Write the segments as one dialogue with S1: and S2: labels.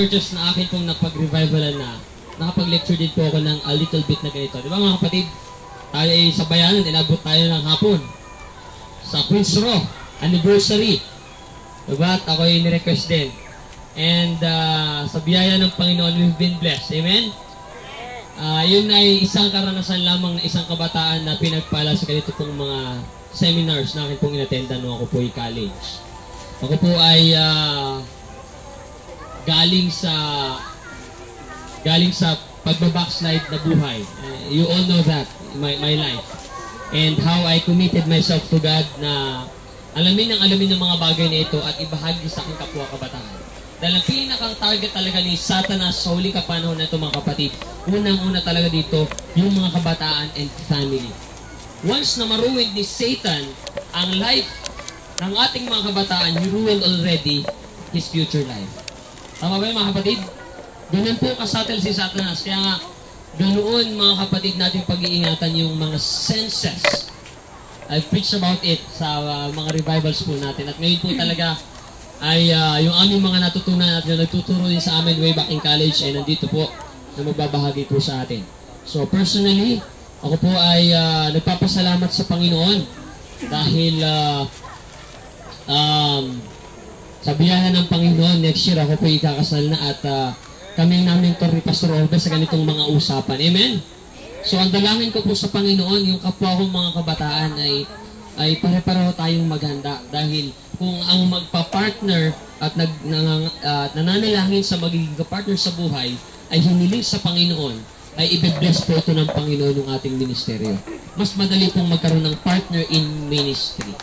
S1: churches na akin pong napag-revivalan na, nakapag-lecture din po ako ng a little bit na ganito. Di ba mga kapatid? Tayo ay sa bayanan, inabot tayo ng hapon. Sa Queen's Row, anniversary. Diba? At ako ay ni-request din. And sa biyaya ng Panginoon, we've been blessed. Amen? Yun ay isang karanasan lamang na isang kabataan na pinagpala sa ganito pong mga seminars na akin pong inattendan nung ako po ay college. Ako po ay galing sa pagbabackslide na buhay. You all know that, my life. And how I committed myself to God na alamin ng mga bagay na ito at ibahagi sa aking kapwa kabataan. Dahil ang pinakang target talaga ni Satanas sa huling kapanahon na ito mga kapatid, unang-una talaga dito, yung mga kabataan and family. Once na maruin ni Satan ang life ng ating mga kabataan, he ruined already his future life. Tama ba yun mga kapatid? Ganun po kasatel si Satanas. Kaya nga, ganoon mga kapatid natin pag-iingatan yung mga senses. I've preached about it sa mga revivals po natin. At ngayon po talaga ay yung aming mga natutunan at yung nagtuturo din sa amin way back in college ay nandito po na magbabahagi po sa atin. So personally, ako po ay nagpapasalamat sa Panginoon dahil sa biyaya ng Panginoon, next year ako po ikakasal na at kami namin to ni Pastor Orbe sa ganitong mga usapan. Amen? So ang dalangin ko po sa Panginoon, yung kapwa kong mga kabataan ay pare-pareho tayong maghanda dahil kung ang magpa-partner at nananalangin sa magiging partner sa buhay ay hiniling sa Panginoon, ay ibe-bless po ito ng Panginoon yung ating ministeryo. Mas madali pong magkaroon ng partner in ministry.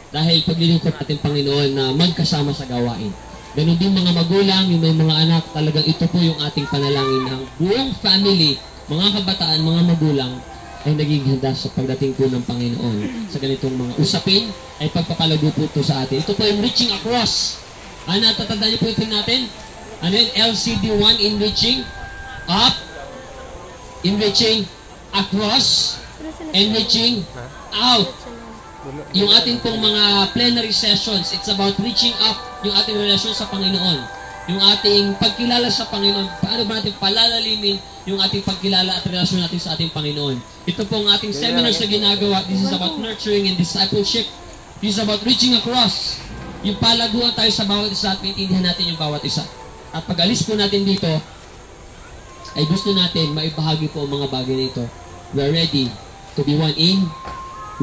S1: Dahil paglilingkod natin Panginoon na magkasama sa gawain. Ganun din mga magulang, yung may mga anak, talagang ito po yung ating panalangin ng buong family, mga kabataan, mga magulang, ay naging handa sa pagdating po ng Panginoon sa ganitong mga usapin ay pagpapalago po ito sa atin. Ito po yung reaching across. Natatandaan niyo po ito natin? Ano yun? LCD1, enriching up, enriching across, enriching out. Yung ating pong mga plenary sessions, it's about reaching up yung ating relasyon sa Panginoon. Yung ating pagkilala sa Panginoon. Paano ba natin palalalimin yung ating pagkilala at relasyon natin sa ating Panginoon. Ito pong ating seminars na ginagawa. This is about nurturing and discipleship. This is about reaching across. Yung palaguan tayo sa bawat isa at maintindihan natin yung bawat isa. At pag-alis po natin dito, ay gusto natin maibahagi po ang mga bagay nito. We are ready to be one in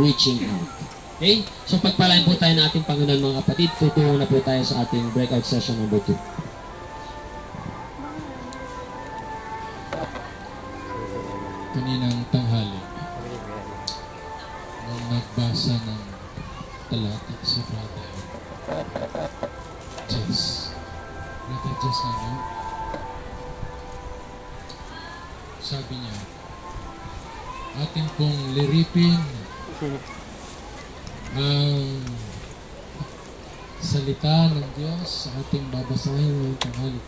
S1: reaching out. Okay? So pagpalain po tayo ng ating Panginoon mga kapatid. Tutungo na po tayo sa ating breakout session number 2.
S2: Kaninang tanghali nung nagbasa ng talata si Brother Jess. Brother Jess ano? Sabi niya, ating pong liripin ang salita ng Diyos sa ating babasahin ngayong tanghali.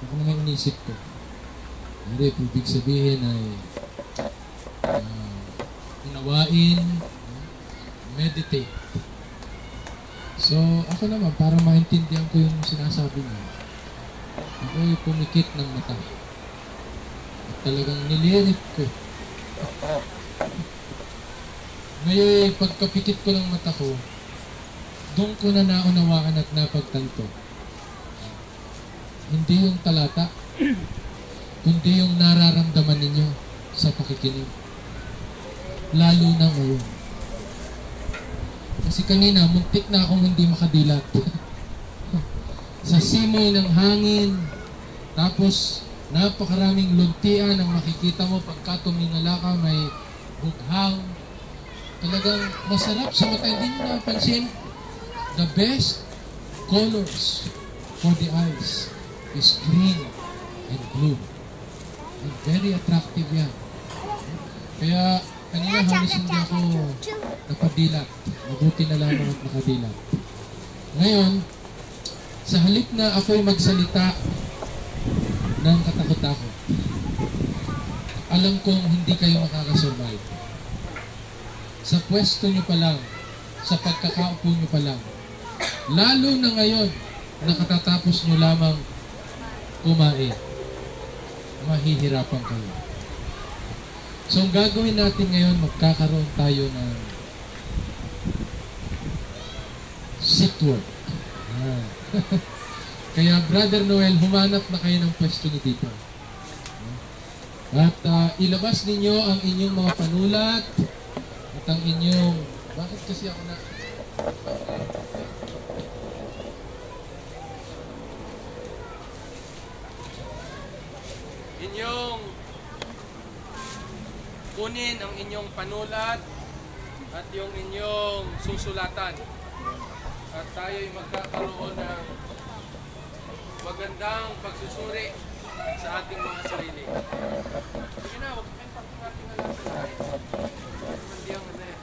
S2: Ako naman inisip ko. Hindi, ibig sabihin ay unawain, meditate. So, ako naman, para maintindihan ko yung sinasabi niya, ako ay pumikit ng mata. At talagang nilirit ko. Ngayon, pagkapikit ko ng mata ko, doon ko na naunawaan at napagtanto. Hindi yung talata, kundi yung nararamdaman ninyo sa pakikinig. Lalo na ngayon. Kasi kanina, muntik na akong hindi makadilat. Sa simoy ng hangin, tapos napakaraming luntian ang makikita mo pagka tumingala ka, may bughang. Talagang masarap sa mata. Hindi nyo napansin, the best colors for the eyes is green and blue. And very attractive yan. Kaya kanina halos hindi ako napadilat. Mabuti na lamang at nakadilat. Ngayon, sa halip na ako'y magsalita ng katakot-takot, alam kong hindi kayo makakasurvive. Sa pwesto nyo pa lang, sa pagkakaupo nyo pa lang, lalo na ngayon, nakatatapos nyo lamang kumain. Mahihirapan kayo. So, ang gagawin natin ngayon, magkakaroon tayo ng seat work. Kaya, Brother Noel, humanap na kayo ng pwesto niyo dito. At ilabas ninyo ang inyong mga panulat at ang inyong... Bakit kasi ako na... Inyong kunin ang inyong panulat at yung inyong susulatan. At tayo'y magkakaroon ng magandang pagsusuri sa ating mga sarili. Sige na, huwag kayong pagkating na lang sa tayo. Hindi ang ano eh.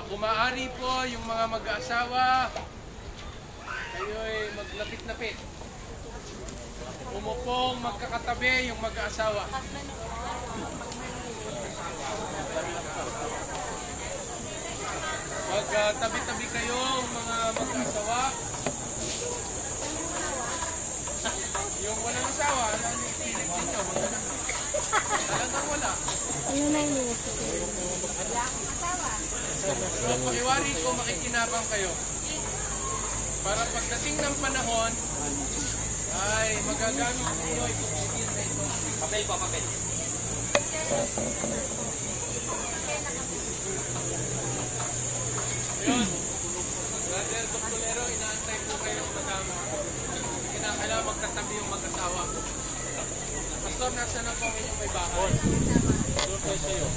S2: Kung maaari po yung mga mag-aasawa, kayo'y maglapit-lapit. Umupong magkakatabi yung mag-aasawa. Magtabi-tabi kayong mga mag-aasawa. Yung walang asawa, ano yung pilit ninyo? Talagang wala.
S3: Ano na yun?
S2: So, pakiwari ko, makikinabang kayo. Para pagdating ng panahon, ay magagamit ninyo itong skill na ito. Papel pa, papel. Yun. Brother Doctorero, inaantay po kayo madama. Kinakailangan magkatabi yung mag-asawa. Pastor, nasa na po ang inyong may bahay? Doon kayo sa'yo.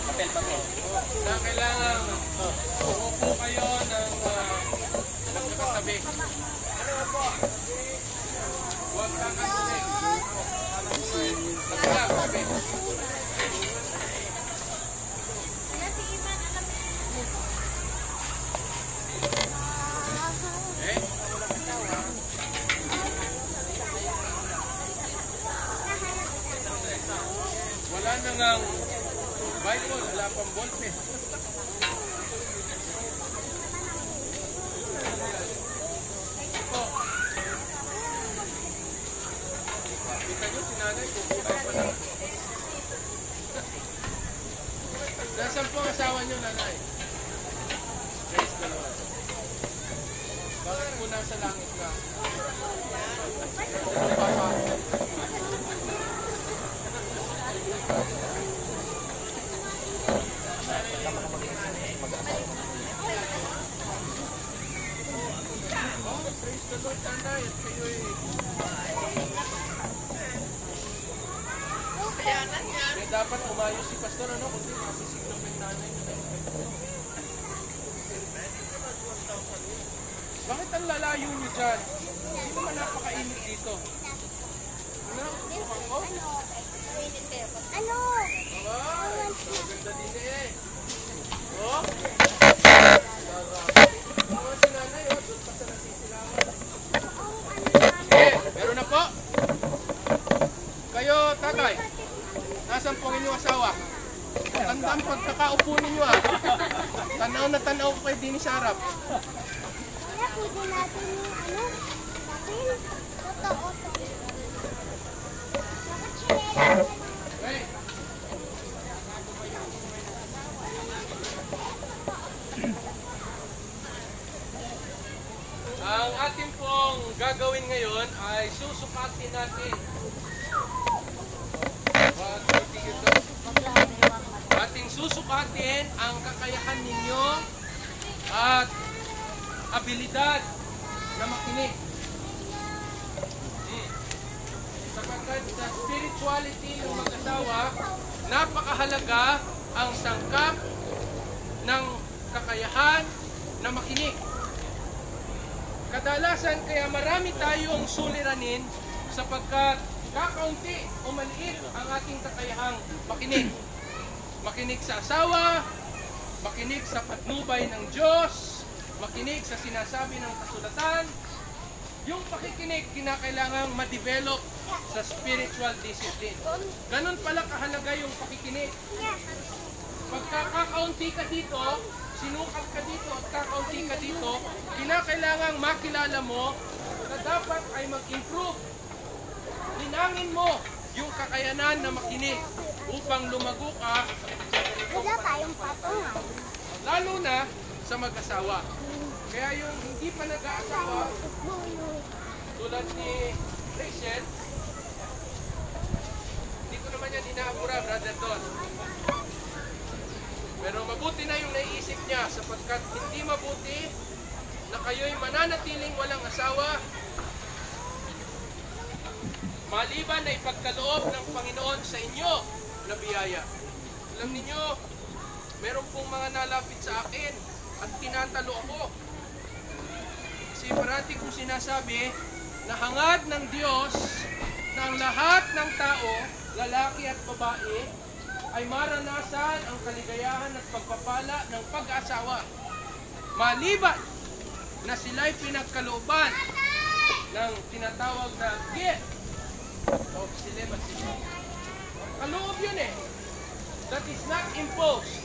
S2: Papel, papel. Kailangan umupo kayo ng magkakatabi. Huwag kakatabi. Tabi lang, tabi. Wala na ngang Bible, wala pang ballpen. Kita nyo, sinanay, kukuha pa lang. Nasaan po ang asawa nyo, nanay? Praise the Lord. Bakit po nasa langit ka? Papa. Praise the Lord, nanay. At kayo'y... Kaya dapat umayos si pastor, ano? Kundi makasisiglang ng nanay nyo. Bakit ang lalayo nyo dyan? Hindi naman napakainit dito. Ano? Mukhang ko?
S3: Ano?
S2: Ay, maganda din eh. Oh? Mga sinanay, oh. Doon pa sa nasisilangan. Sige, meron na po. Kayo, tatay. Nasaan po ang inyong asawa? Tandaan pagkakaupo ninyo ah. Tanaw na tanaw ko kayo din sa harap.
S3: Kaya pwede natin yung ano? Papel? Totoo. Bakit siya?
S2: Hey. Ang ating pong gagawin ngayon ay susukatin natin. Ating susukatin ang kakayahan ninyo at abilidad na makinig. Sapagkat sa spirituality ng mag-asawa, napakahalaga ang sangkap ng kakayahan na makinig. Kadalasan kaya marami tayong suliranin sapagkat kakaunti o maliit ang ating kakayahang makinig. Makinig sa asawa, makinig sa patnubay ng Diyos, makinig sa sinasabi ng kasulatan. Yung pakikinig, kinakailangang ma-develop sa spiritual discipline. Ganun pala kahalaga yung pakikinig. Pagka kakaunti ka dito, sinukal ka dito at kakaunti ka dito, kinakailangang makilala mo na dapat ay mag-improve. Linangin mo yung kakayanan na makinig upang lumago ka,
S3: Wala tayong patungan.
S2: lalo na sa mag-asawa. Kaya yung hindi pa nag-aasawa, tulad ni Rachel, hindi ko naman yan inaabura, Brother Don. Pero mabuti na yung naiisip niya sapagkat hindi mabuti na kayo'y mananatiling walang asawa maliban na ipagkaloob ng Panginoon sa inyo na biyaya. Alam niyo, meron pong mga nalapit sa akin at tinatalo ako. Kasi parati kong sinasabi na hangad ng Diyos na ang lahat ng tao, lalaki at babae, ay maranasan ang kaligayahan at pagpapala ng pag-asawa. Maliban na sila'y pinagkalooban ng tinatawag na gift of celibacy. Kaloob yun eh. That is not imposed.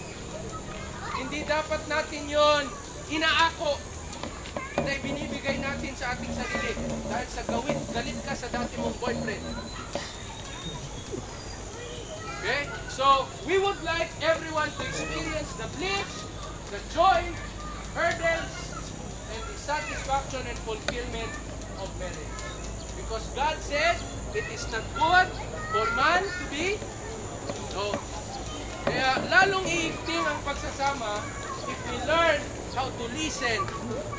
S2: Hindi dapat natin yon inaako. Hindi binibigay natin sa ating sarili dahil sa galit ka sa dati mong boyfriend. Okay? So, we would like everyone to experience the bliss, the joy, hurdles, and the satisfaction and fulfillment of marriage. Because God said, it is not good for man to be alone. Kaya lalong iigting ang pagsasama if we learn how to listen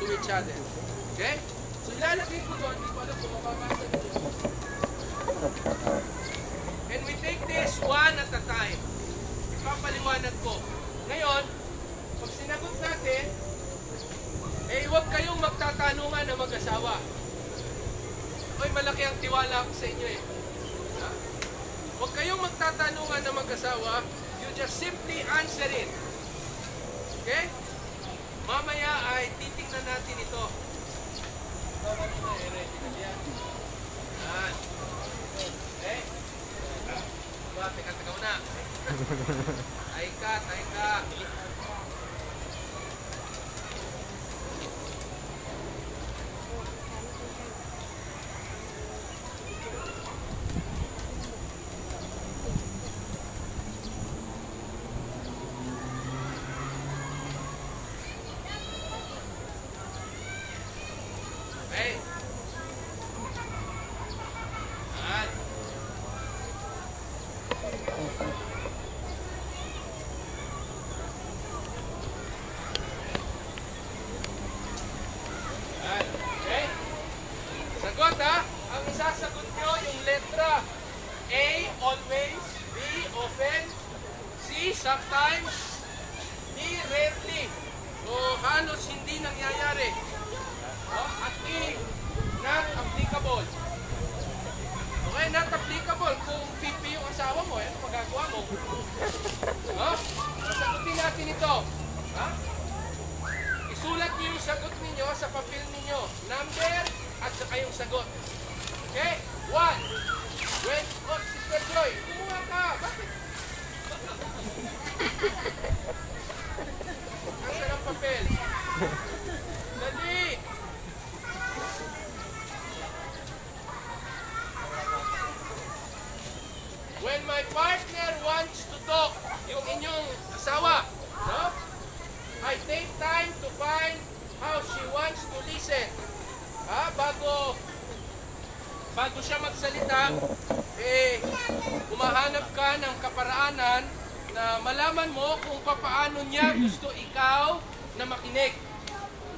S2: to each other. Okay? So ilalagay ko doon, hindi ko alam kung mababasa nito. And we take this one at a time. Papaliwanag ko. Ngayon, pag sinagot natin, huwag kayong magtatanungan ng mag-asawa. Oy, malaki ang tiwala ko sa inyo eh. Ha? Huwag kayong magtatanungan ng mag-asawa, you just simply answer it. Okay? Mamaya ay titignan natin ito. Okay? Teka muna. Ay ka. Sagot ha? Ang isasagot nyo yung letra A, always, B, often, C, sometimes, D, rarely. So, halos hindi nangyayari. At E, not applicable. Okay, not applicable. Kung pipi yung asawa mo, ano magagawa mo? Sagutin natin ito. Isulat niyo yung sagot ninyo sa papel ninyo. Number at saka yung sagot. Okay? 1. When, Sister Joy, kumuha ka. Bakit? Nasaan ang papel? Dali! When my partner wants to talk, yung inyong asawa, no? I take time to find how she wants to listen. Bago siya magsalita, humahanap ka ng kaparaanan na malaman mo kung paano niya gusto ikaw na makinig.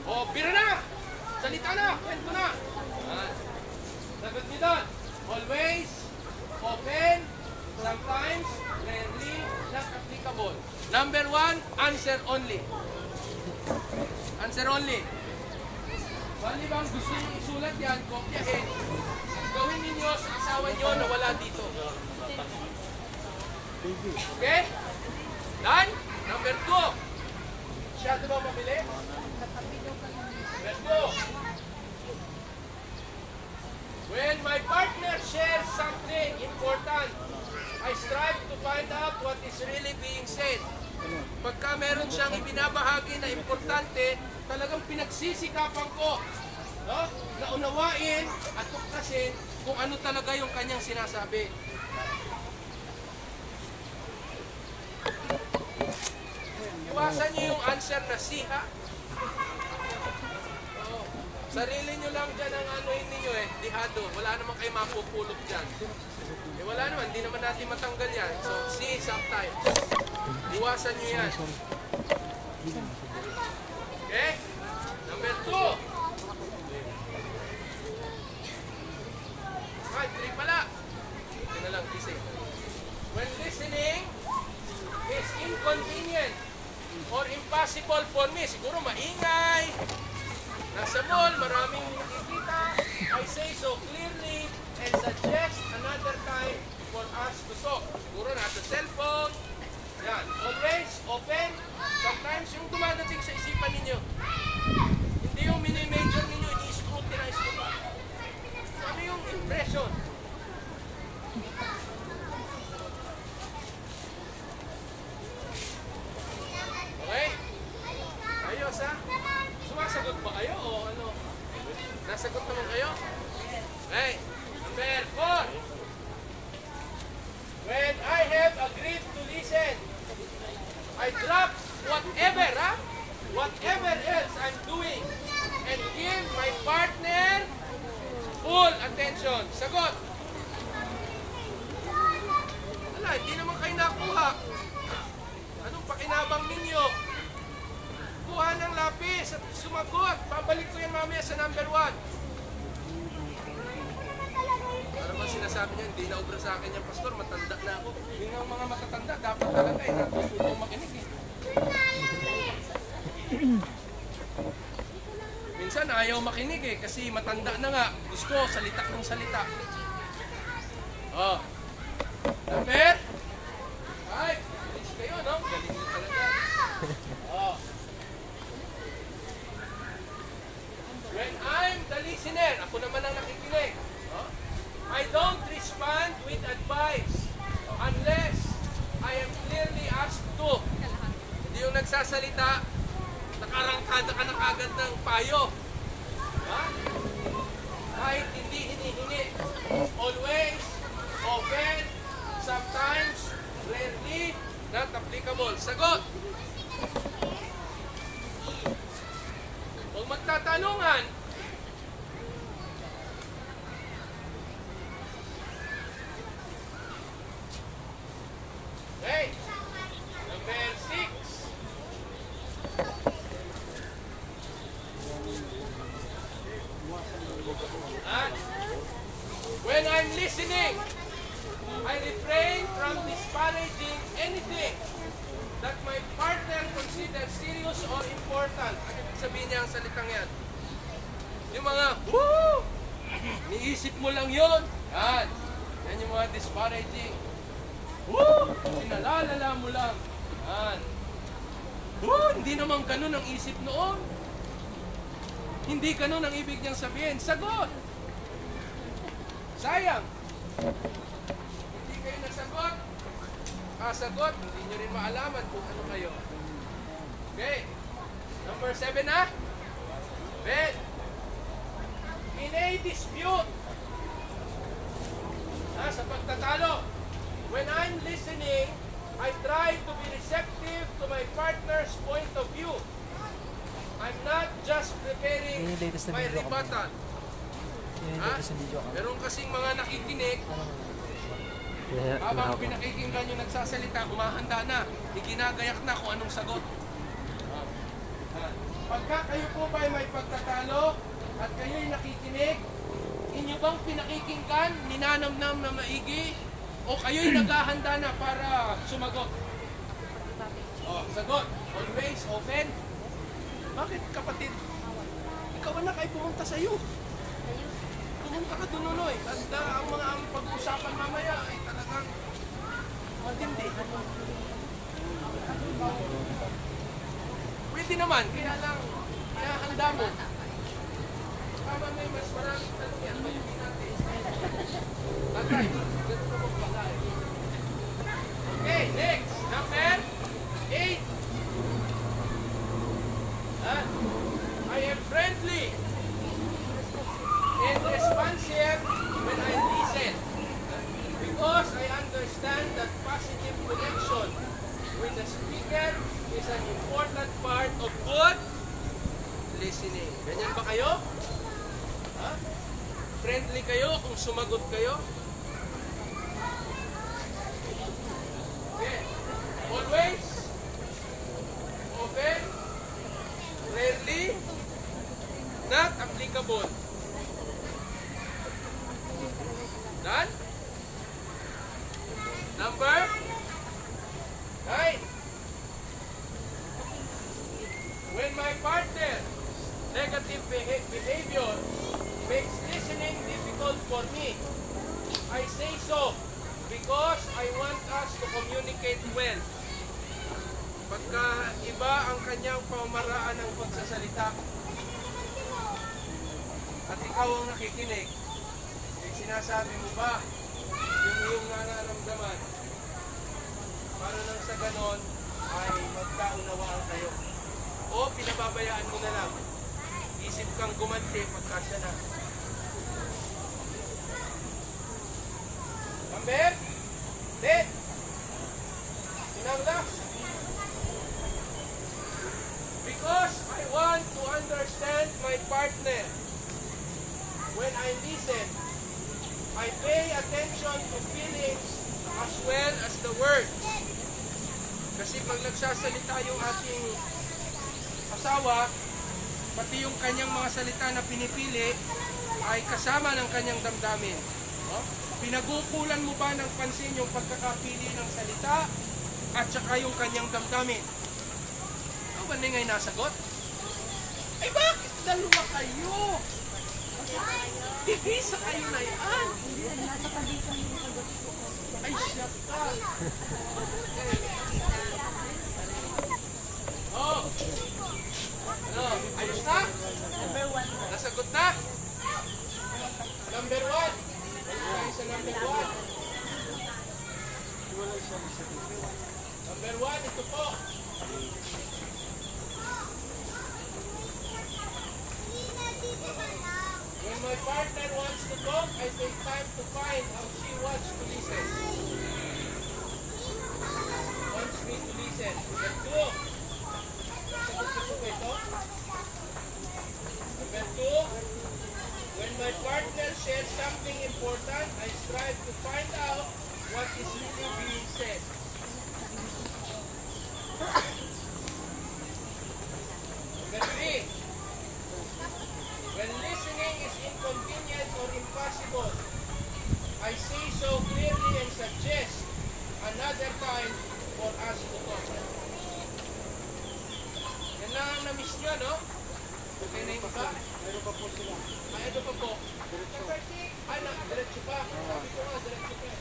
S2: O, bira na! Salita na! Kwento na! Sagot niyo doon. Always, often, sometimes, rarely, not applicable. Number 1, answer only. Answer only. Bali bang gusto niyo isulat yan, kopyahin. Gawin ninyo sa asawa nyo na wala dito. Okay? Done? Number 2. Masyado ba mabili? Number 2. When my partner shares something important, I strive to find out what is really being said. Pagka meron siyang ibinabahagi na importante, talagang pinagsisikapan ko, no? Na unawain at tuklasin kung ano talaga yung kanyang sinasabi. Iwasan niyo yung answer na si, ha? Oo. Sarili niyo lang dyan ang anuhin ninyo dihado. Wala naman kayo mapupulot dyan. Wala naman, hindi naman natin matanggal yan. So, si sometimes. Iwasan niyo yan. Okay? Number 2. 3 pala. Ito na lang, Lisay. When listening is inconvenient or impossible for me. Siguro maingay. Nasa mall, maraming nakikita. I say so clearly and suggest another time for us to talk. Siguro nasa cellphone. Yan. Always open. Sometimes yung dumadating sa isipan ninyo. Hindi yung mini-major ninyo, ini-scrutinize mo pa. Ano yung impression? Okay? Ayos, ha? Sumasagot ba kayo o ano? Nasagot naman kayo? Okay. Number 4. When I have agreed to listen, I drop whatever, whatever else I'm doing and give my partner full attention. Sagot. Wala, hindi naman kayo nakuha. Anong pakinabang ninyo? Kuha ng lapis at sumagot. Babalik ko yan mamaya sa number 1. Para ba sinasabi niya, hindi na obra sa akin yan, Pastor, matanda na ako. Yung ang mga matatanda, dapat talaga natutulong makinig Minsan ayaw makinig kasi matanda na nga. Gusto, salita ng salita. Oh. Number 5. Galing kayo, no? Galing nyo talaga. Oh. When I'm the listener, ako naman ang nakikinig. Oh. I don't respond with advice unless I am clearly asked to. Hindi yung nagsasalita, nakarangkada ka na kagad ng payo. Ha? Kahit hindi hinihingi. Always, often, sometimes, rarely, not applicable. Sagot! Kung magtatanungan, okay, number 6. When I'm listening, I refrain from disparaging anything that my partner considers serious or important. Ano ibig sabihin niya ang salitang yan? Yung mga, woo! Niisip mo lang yun. Yan. Yan yung mga disparaging. Woo! Pinalalala mo lang. Yan. Woo! Hindi naman ganun ang isip noon. Hindi ganun ang ibig niyang sabihin. Sagot! Sayang. Hindi kayo nasagot. Kasagot, hindi nyo rin maalaman kung ano kayo. Okay. Number 7 na. Ben. In a dispute. Sa pagtatalo. When I'm listening, I try to be receptive to my partner's point of view. I'm not just preparing my rebuttal. Meron kasing mga nakikinig, habang pinakikinggan yung nagsasalita, umahanda na, iginagayak na kung anong sagot. Pagka kayo po ba may pagtatalo at kayo'y nakikinig, inyo bang pinakikinggan, ninanamnam na maigi, o kayo'y naghahanda na para sumagot? Sagot. Always, often. Bakit, kapatid? Ikaw na kayo pumunta sa'yo. Pumunta ka doon, Nonoy. At ang mga pag-usapan mamaya ay talagang matindi. Pwede naman, kaya lang inahanda mo. Tama may mas maraming talbihan pa yung natin. Atay, ganito mo pala. Okay, next. Number 8. I am friendly and responsive when I listen because I understand that positive connection with the speaker is an important part of good listening. Ganyan ba kayo? Ha? Friendly kayo kung sumagot kayo? Okay. Always? Often? Rarely? Not applicable. Done? Number 9. When my partner negative behavior makes listening difficult for me, I say so because I want us to communicate well. Pagka iba ang kanyang pamamaraan ng pagsasalita at ikaw ang nakikinig, sinasabi mo ba yung iyong nararamdaman para nang sa ganon ay magkaunawaan kayo? O pinababayaan mo na lang, isip kang gumanti pagka siya na. Number 10. Sinanglas. Because I want to understand my partner. When I listen, I pay attention to feelings as well as the words. Kasi pag nagsasalita yung ating asawa, pati yung kanyang mga salita na pinipili ay kasama ng kanyang damdamin. Pinagukulan mo ba ng pansin yung pagkakapili ng salita at saka yung kanyang damdamin? Ano ba ngay nasagot? Ay bakit dalawa kayo? Isa kayo na yan. Ay siya ka. Oh. Ano? Ayos na? Number 1. Nasagot na? Number 1. Ay, sa number 1. Number 1, ito po. When my partner wants to talk, I take time to find how she wants to listen. Wants me to listen. Number 2. Sagot ko po ito. Number 2. When my partner shares something important, I strive to find out what is really being said. Number 3. When listening is inconvenient or impossible, I say so clearly and suggest another time for us to talk. Yan lang ang na-miss nyo, no? Okay na yung iba? Meron pa po sila. Ay, ito pa po. Ay, diretso pa. Sabi ko nga, diretso pa.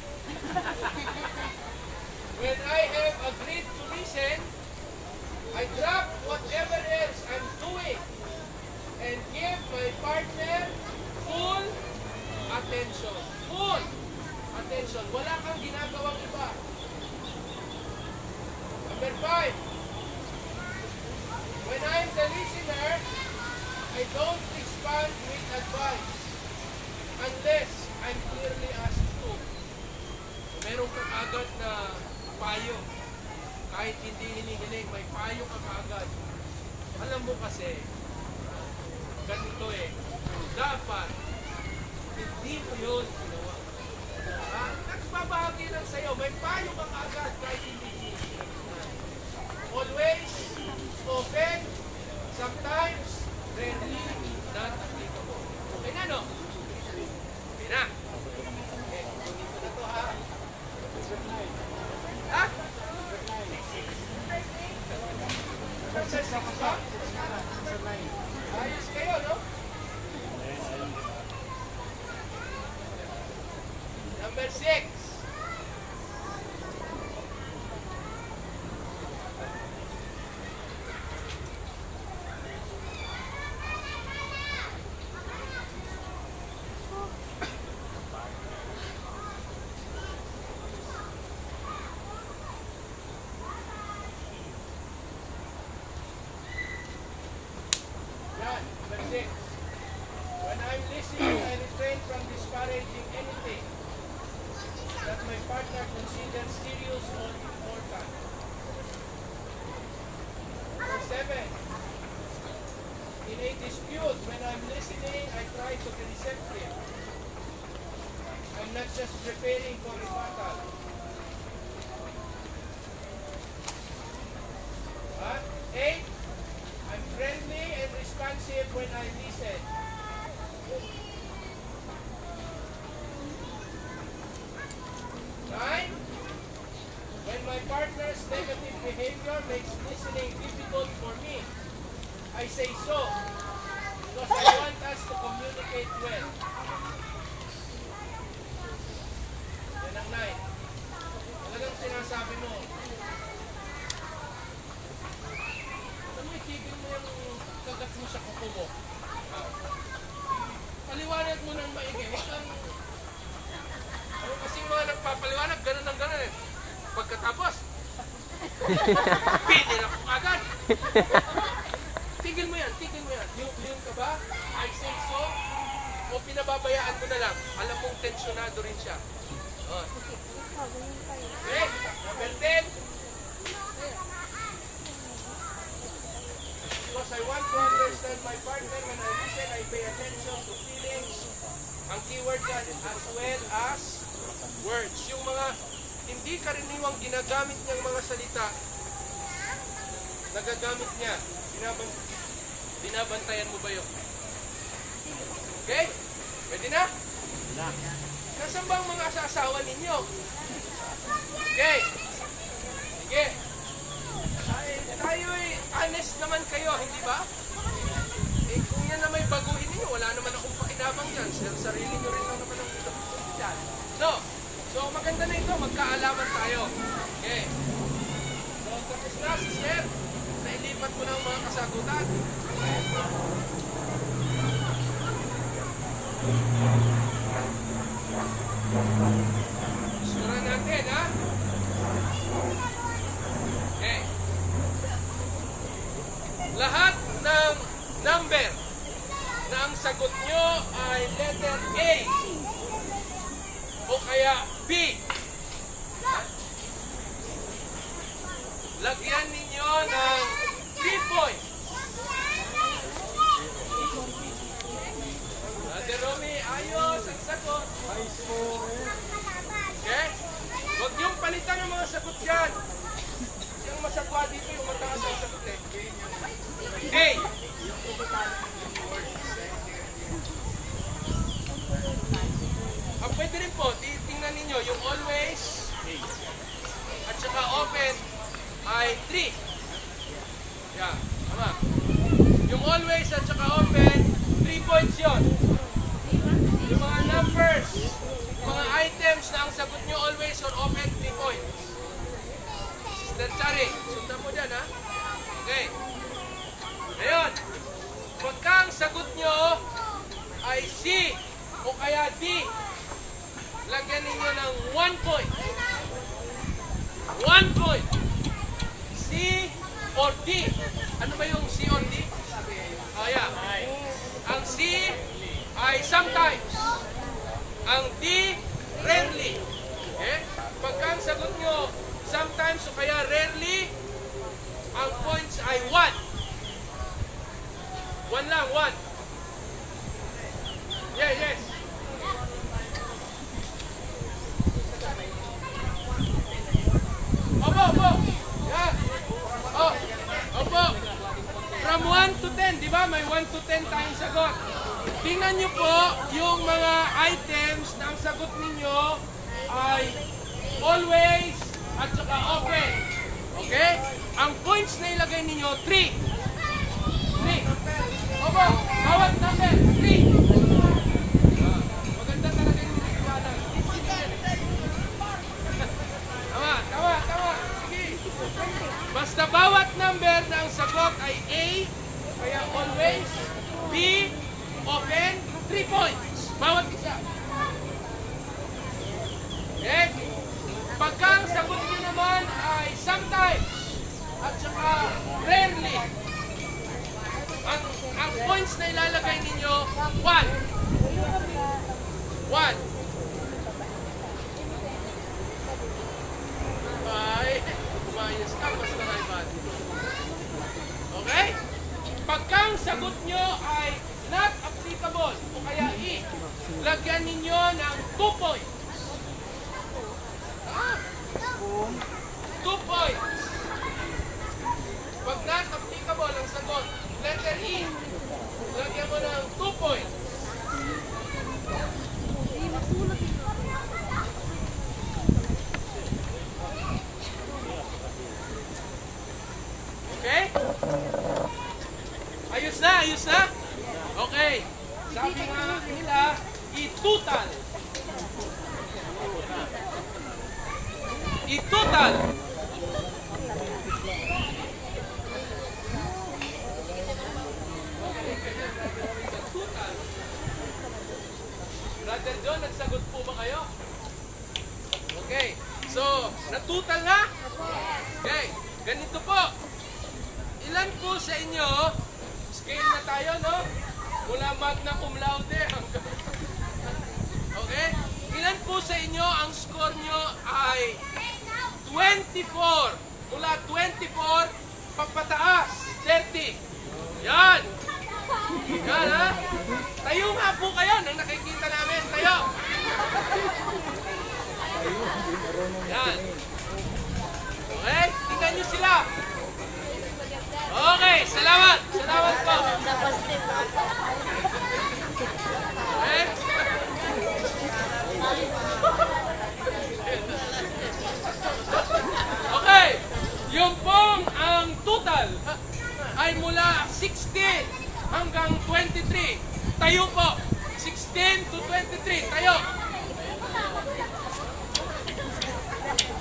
S2: When I have agreed to listen, I drop whatever else I'm doing and give my partner full attention. Full attention. Wala kang ginagawang iba. Number 5. When I'm the listener, I don't respond with advice unless I'm clearly asked to. Meron kang agad na payo. Kahit hindi hinihiling, may payo kang agad. Alam mo kasi, ganito dapat hindi mo yun ginawa. Nagbabahagi lang sa'yo, may payo kang agad kahit hindi hinihiling. Always, open, sometimes, rarely, not applicable. Okay na, no? Okay na. Okay, dito na to, ha? Ha? Exercise ka ba? Ayos kayo, no? Number 6.
S4: Yan, verse 6. When I'm listening, I refrain from disparaging anything that my partner considers serious or important. Verse 7. In a dispute, when I'm listening, I try to be receptive. I'm not just preparing for a battle. 8. I'm friendly and responsive when I listen. 9. When my partner's negative behavior makes listening difficult for me, I say so because I want us to communicate well. Yan ang 9. Talagang sinasabi mo, alam mo, itigil mo yung kagat mo sa kuko mo. Paliwanag mo ng maigi. Huwag kang... Ano kasi mga nagpapaliwanag, ganun ang ganun eh. Pagkatapos, pinil ako agad. Tigil mo yan, tigil mo yan. Yung ka ba? I say so? O pinababayaan mo na lang? Alam mong tensyonado rin siya. Okay, number 10. Because I want to understand my partner when I listen, I pay attention to feelings. Ang keyword dyan as well as words. Yung mga hindi karaniwang ginagamit niyang mga salita, nagagamit niya. Binabantayan mo ba yun? Okay? Pwede na? Nasaan ba ang mga asawa ninyo? Okay. Sige. Tayo'y honest naman kayo, hindi ba? Eh, kung yan na may baguhin niyo, wala naman akong pakinabang yan. Sarili nyo rin lang naman ang yan. No. So, maganda na ito. Magkaalaman tayo. Okay. So, tapos na si Sir. Nailipat ko na ang mga kasagutan. Sura natin, ha? Okay. Lahat ng number na ang sagot nyo ay letter A o kaya B. Lagyan ninyo ng 3 points. Ate Romy, ayos ang sagot. Okay? Huwag niyong palitan ang mga sagot dyan. Yung masagwa dito, yung mataas ang sagot eh. A. Ang pwede rin po, titingnan ninyo yung always at saka open ay 3. Yan, tama. Yung always at saka open, 3 points yun. Yung mga numbers, yung mga items na ang sagot nyo always or open, 3 points. Sister Chari, sundan mo dyan ha. Okay. Ngayon, pagka ang sagot nyo ay C o kaya D, lagyan ninyo ng 1 point. 1 point. C or D. Ano ba yung C or D? Oh, yeah. Ang C ay sometimes. Ang D, rarely. Okay? Pagka ang sagot nyo sometimes o kaya rarely, ang points ay 1. 1 lang, 1. Yes, yes. Opo, opo. Yeah. Oh, opo. From 1 to 10, di ba? May 1 to 10 tayong sagot. Tingnan nyo po yung mga items na ang sagot ninyo ay always at saka open. Okay? Ang points na ilagay ninyo, 3. 3. Opo, bawat number, 3. Maganda talaga yung nagkiwanan. Tama. Sige. Basta bawat number na ang sagot ay A, kaya always, B, open, 3 points. Bawat isa. Okay? Pagka ang sagot nyo naman ay sometimes at saka rarely, ang points na ilalagay ninyo, 1. 1. Ay, umayos ka, basta na iba. Okay? Pagkang sagot nyo ay not applicable o kaya E, lagyan ninyo ng 2 points. 2 points. Pag not applicable ang sagot, letter E, lagyan mo ng 2 points. Okay? Ayos na, ayos na? Okay. Sabi nga nila, i-total. I-total. Brother John, nagsagot po ba kayo? Okay. So, natutal na? Okay. Ganito po. Ilan po sa inyo, scale na tayo, no? Mula magna cum laude hanggang... Okay? Ilan po sa inyo, ang score nyo ay 24. Mula 24, papataas, 30. Yan! Yan, ha? Tayo nga po kayo nang nakikita namin. Tayo! Yan. Okay? Tingnan nyo sila. Okay, salamat. Salamat po. Okay? Okay. Yung pong ang total ay mula 16 hanggang 23. Tayo po. 16 to 23. Tayo.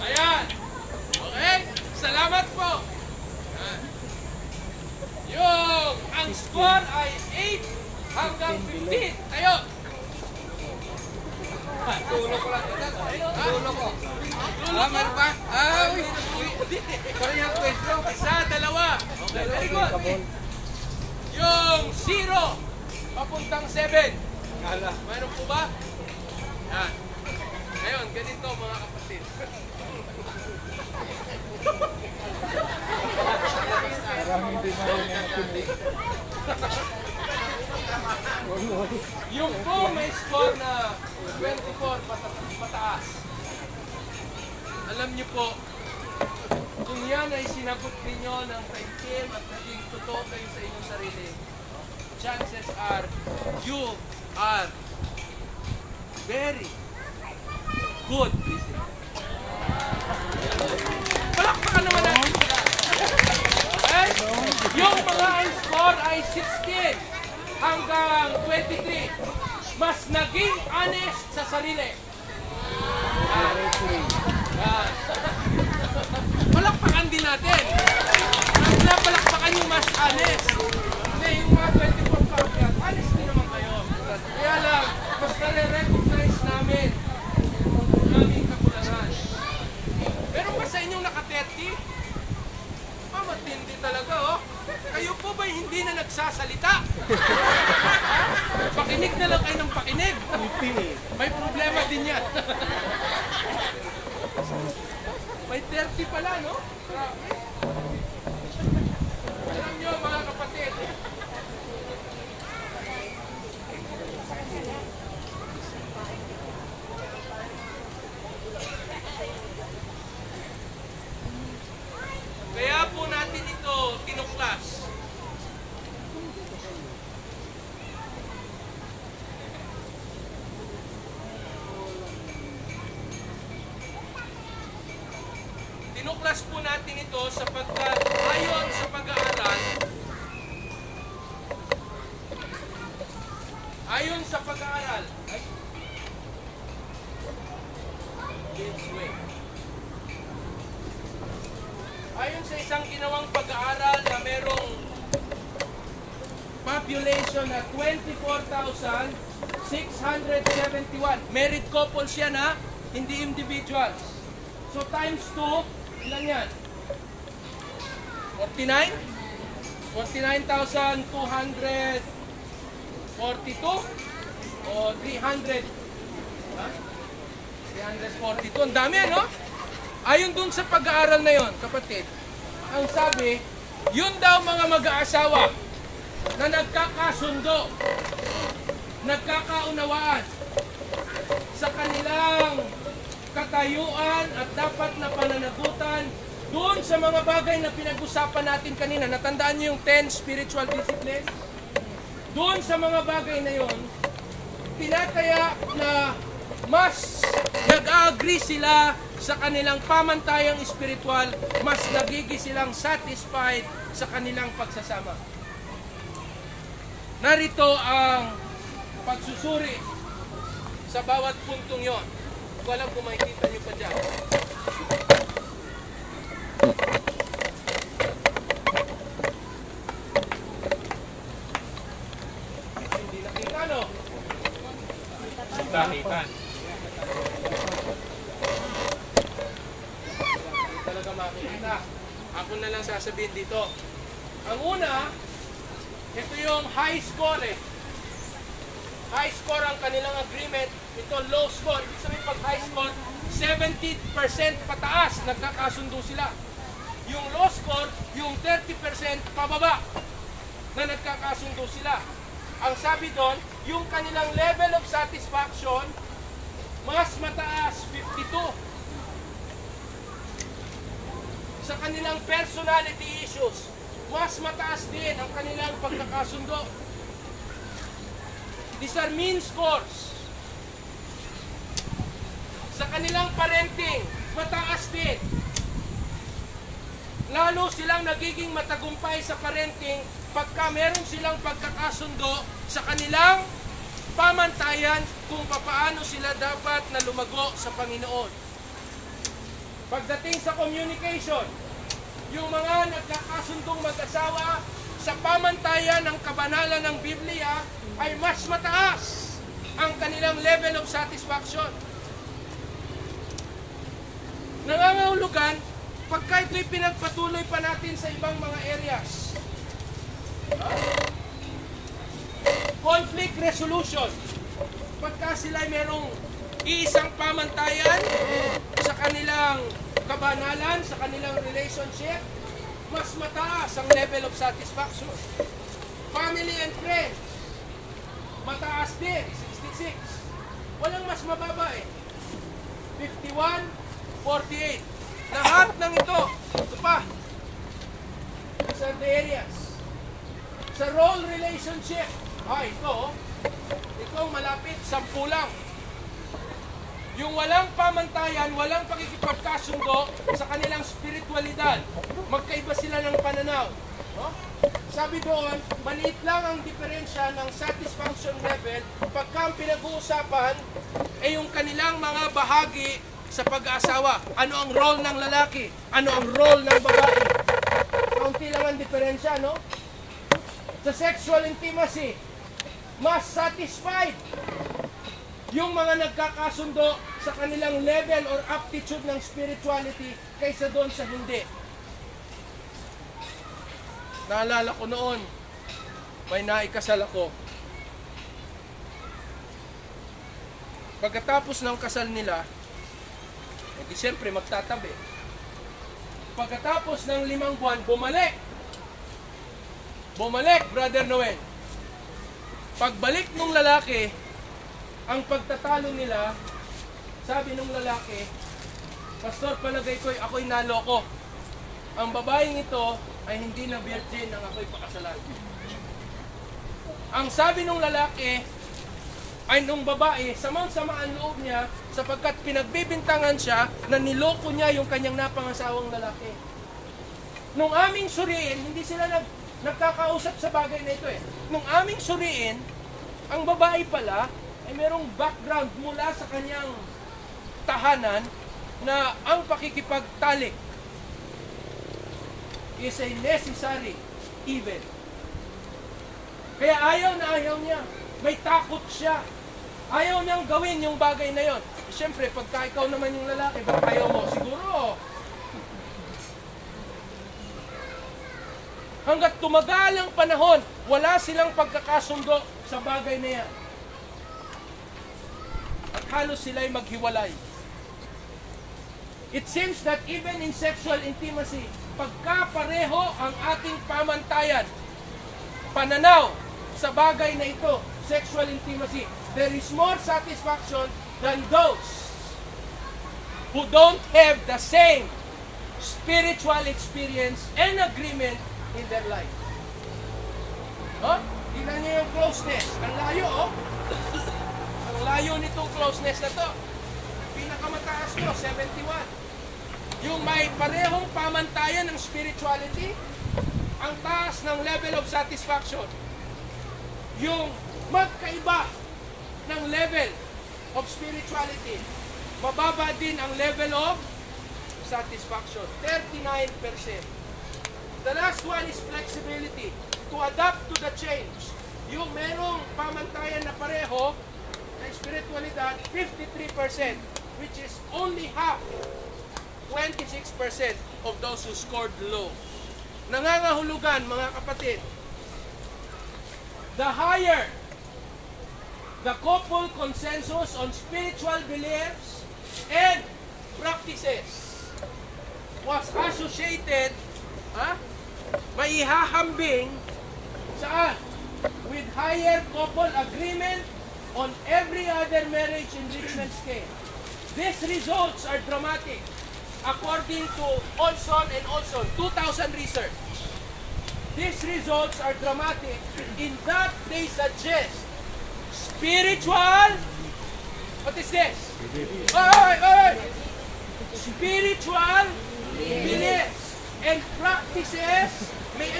S4: Ayan. Okay? Salamat po. Yung ang score ay 8 hanggang 15. Tayo. Tulo ko lang. Tulo ko. Meron pa? Uy. Parang yung question. Isa, dalawa. Okay, very good. Yung 0 papuntang 7. Mayroon po ba? Yan. Ngayon, ganito mga kapatid. Yung po may score na 24 pataas. Alam niyo po, kung yan ay sinagot ninyo ng taikim at naging totoo kayo sa inyong sarili, chances are you are very good listener. Palakpakan naman natin sila. Okay? Yung mga score ay 16 hanggang 23. Mas naging honest sa sarili. Palakpakan din natin. Palakpakan yung mas honest. Hindi, yung mga 24 kaagad, honest din naman kayo. Kaya lang, mas nare-recognize namin ang aming kakulangan. Meron ba sa inyong naka-30? Matindi talaga, oh. Kayo po ba hindi na nagsasalita? Pakinig na lang kayo ng pakinig. May problema din yan. May 30 pala, no? Alam nyo, mga kapatid, kaya po natin ito tinuklas. Tinuklas po natin ito sapagkat ayon sa pag-aaral, ayon sa isang ginawang pag-aaral na merong population na 24,671. Married couples yan, ha? Hindi individuals. So times 2, ilan yan? 49? 49,242 o 300. Ha? 342. Ang dami, ano? Ayon dun sa pag-aaral na yon, kapatid, ang sabi, yun daw mga mag-aasawa na nagkakasundo, nagkakaunawaan sa kanilang katayuan at dapat na pananagutan doon sa mga bagay na pinag-usapan natin kanina. Natandaan niyo yung 10 spiritual disciplines? Doon sa mga bagay na yon, tinataya na mas nag-agree sila sa kanilang pamantayang spiritual, mas nagiging silang satisfied sa kanilang pagsasama. Narito ang pagsusuri sa bawat puntong yon. Hindi ko alam kung makikita niyo pa dyan. Hindi nakita, no? Nakita. Talaga makikita. Ako na lang sasabihin dito. Ang una, ito yung high score eh. High score ang kanilang agreement. Ito low score. Ibig sabihin pag high score, 70% pataas, nagkakasundo sila. Yung low score, yung 30% pababa na nagkakasundo sila. Ang sabi doon, yung kanilang level of satisfaction, mas mataas, 52. Sa kanilang personality issues, mas mataas din ang kanilang pagkakasundo. These are mean scores. Sa kanilang parenting, mataas din. Lalo silang nagiging matagumpay sa parenting pagka meron silang pagkakasundo sa kanilang pamantayan kung papaano sila dapat na lumago sa Panginoon. Pagdating sa communication, yung mga nagkakasundong mag-asawa sa pamantayan ng kabanalan ng Biblia ay mas mataas ang kanilang level of satisfaction. Nangangahulugan, pagka ito'y pinagpatuloy pa natin sa ibang mga areas. Conflict resolution. Pagka sila merong iisang pamantayan sa kanilang kabanalan, sa kanilang relationship, mas mataas ang level of satisfaction. Family and friends, mataas din, 66. Walang mas mababa eh. 51, 48. Lahat ng ito pa. These are the areas. Sa role relationship, ito malapit, 10 lang. Yung walang pamantayan, walang pakikipagkasundo sa kanilang spiritualidad. Magkaiba sila ng pananaw. No? Sabi doon, maliit lang ang diferensya ng satisfaction level pagka ang pinag-uusapan ay yung kanilang mga bahagi sa pag-aasawa. Ano ang role ng lalaki? Ano ang role ng babae? Kaunti lang ang diferensya, no? Sa sexual intimacy, mas satisfied yung mga nagkakasundo sa kanilang level or aptitude ng spirituality kaysa doon sa hindi. Naalala ko noon, may naikasal ako. Pagkatapos ng kasal nila, di siyempre magtatabi. Pagkatapos ng 5 buwan, bumalik. Bumalik, Brother Noel. Pagbalik ng lalaki, ang pagtatalo nila, sabi ng lalaki, Pastor, palagay ko ako'y naloko. Ang babaeng ito ay hindi na virgin nang ako'y pakasalan. Ang sabi ng lalaki ay nung babae, samang-sama ang loob niya sapagkat pinagbibintangan siya na niloko niya yung kanyang napangasawang lalaki. Nung aming suriin, hindi sila nagkakausap sa bagay na ito eh. Nung aming suriin, ang babae pala ay merong background mula sa kanyang tahanan na ang pakikipagtalik is a necessary evil. Kaya ayaw na ayaw niya. May takot siya. Ayaw niyang gawin yung bagay na yon. Siyempre, pagka ikaw naman yung lalaki, baka ayaw mo. Siguro, Hanggat tumagal ang panahon, wala silang pagkakasundo sa bagay na yan. At halos sila'y maghiwalay. It seems that even in sexual intimacy, pagkapareho ang ating pamantayan, pananaw sa bagay na ito, sexual intimacy, there is more satisfaction than those who don't have the same spiritual experience and agreement in their life. Tingnan niyo yung closeness. Ang layo, Ang layo nitong closeness na to. Pinakamataas ko, 71. Yung may parehong pamantayan ng spirituality, ang taas ng level of satisfaction. Yung magkaiba ng level of spirituality, mababa din ang level of satisfaction. 39%. The last one is flexibility. To adapt to the change. Yung merong pamantayan na pareho na spiritualidad, 53%, which is only half, 26% of those who scored low. Nangangahulugan, mga kapatid, the higher the couple consensus on spiritual beliefs and practices was associated, maihahambing saan? With higher couple agreement on every other marriage enrichment scale. These results are dramatic. According to Olson and Olson, 2000 research, these results are dramatic in that they suggest spiritual, what is this? Spiritual beliefs and practices may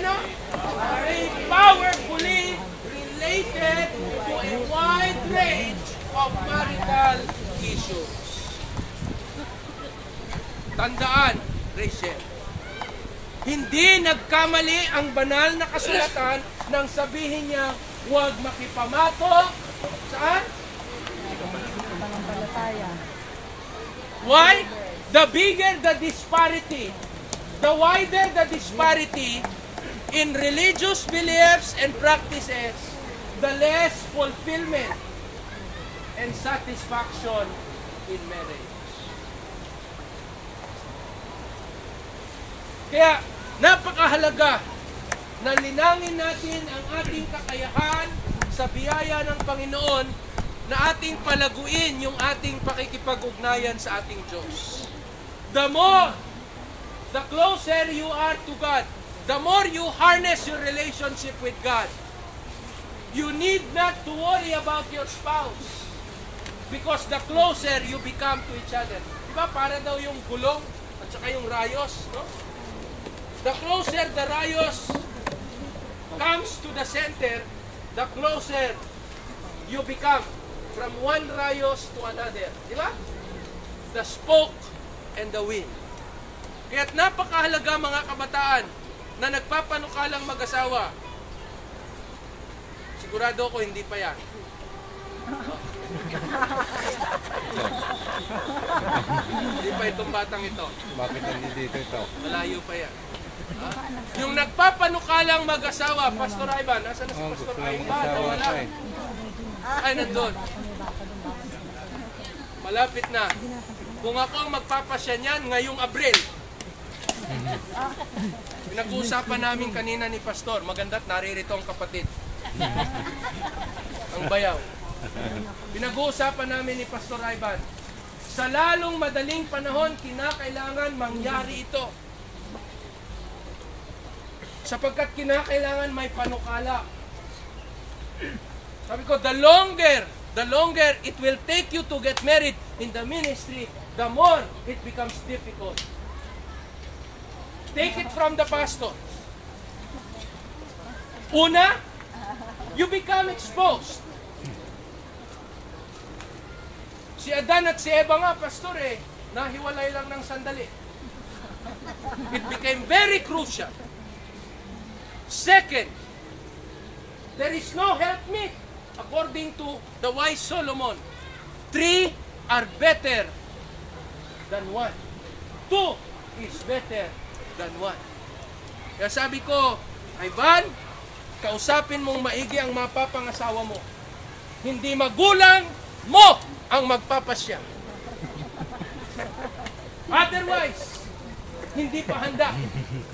S4: powerfully related to a wide range of marital issues. Tandaan, Rachel, hindi nagkamali ang banal na kasulatan nang sabihin niya, huwag makipamato. Saan? Why? The bigger the disparity, the wider the disparity in religious beliefs and practices, the less fulfillment and satisfaction in marriage. Kaya, napakahalaga na linangin natin ang ating kakayahan sa biyaya ng Panginoon na ating palaguin yung ating pakikipag-ugnayan sa ating Diyos. The more, the closer you are to God, the more you harness your relationship with God, you need not to worry about your spouse because the closer you become to each other. Diba para daw yung gulong at saka yung rayos, no? The closer the rayos comes to the center, the closer you become from one rayos to another. Di ba? The spoke and the wind. Kaya't napakahalaga mga kabataan na nagpapanukalang mag-asawa. Sigurado ako hindi pa yan. Hindi pa itong batang ito.
S5: Bakit hindi dito ito?
S4: Malayo pa yan. Yung nagpapanukalang mag-asawa, Pastor Ivan, nasa na si Pastor Ivan? Wala. Ay, nandun. Malapit na. Kung ako ang magpapasya niyan, ngayong Abril. Pinag-uusapan namin kanina ni Pastor, maganda't naririto ang kapatid. Ang bayaw. Pinag-uusapan namin ni Pastor Ivan, sa lalong madaling panahon, kinakailangan mangyari ito. Sapagkat kinakailangan may panukala. Sabi ko, the longer it will take you to get married in the ministry, the more it becomes difficult. Take it from the pastor. Una, you become exposed. Si Adan at si Eva nga, pastor nahiwalay lang ng sandali. It became very crucial. Second, there is no helpmeet. According to the wise Solomon, 3 are better than 1. 2 is better than 1. Kaya sabi ko, Ivan, kausapin mong maigi ang mapapangasawa mo. Hindi magulang mo ang magpapasya. Otherwise, hindi pa handa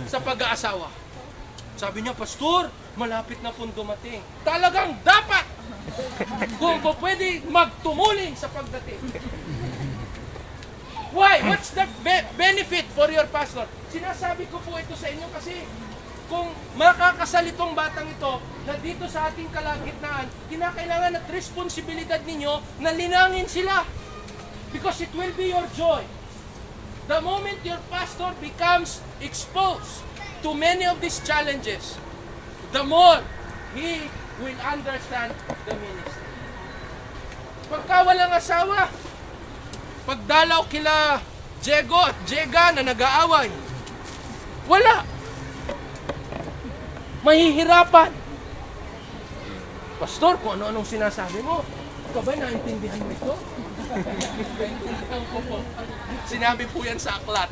S4: sa pag-aasawa. Sabi niya, Pastor, malapit na pong dumating. Talagang dapat kung pwede magtumuling sa pagdating. Why? What's the benefit for your pastor? Sinasabi ko po ito sa inyo kasi kung makakasal itong batang ito na dito sa ating kalagitnaan, kinakailangan at responsibilidad ninyo na linangin sila. Because it will be your joy. The moment your pastor becomes exposed to many of these challenges, the more he will understand the ministry. Pagka walang asawa, pagdalaw kila Diego at Jega na nag-aaway, wala. Mahihirapan. Pastor, kung ano-anong sinasabi mo, ikaw ba naintindihan mo ito? Sinabi po yan sa aklat.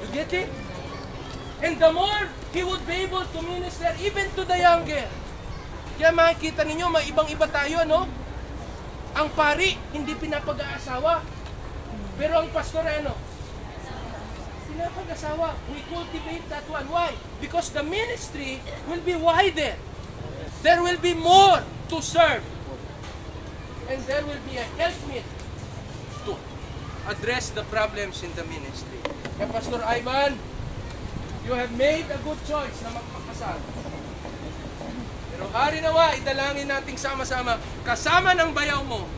S4: You get it? And the more he would be able to minister even to the younger. Kaya makikita ninyo, may ibang-iba tayo, no? Ang pari, hindi pinapag-aasawa. Pero ang pastor, ano? Pinapag-asawa. We cultivate that one. Why? Because the ministry will be wider. There will be more to serve. And there will be a helpmeet to address the problems in the ministry. Kaya Pastor Ivan, you have made a good choice na magpakasal. Pero hari nawa, idalangin nating sama-sama, kasama ng bayaw mo.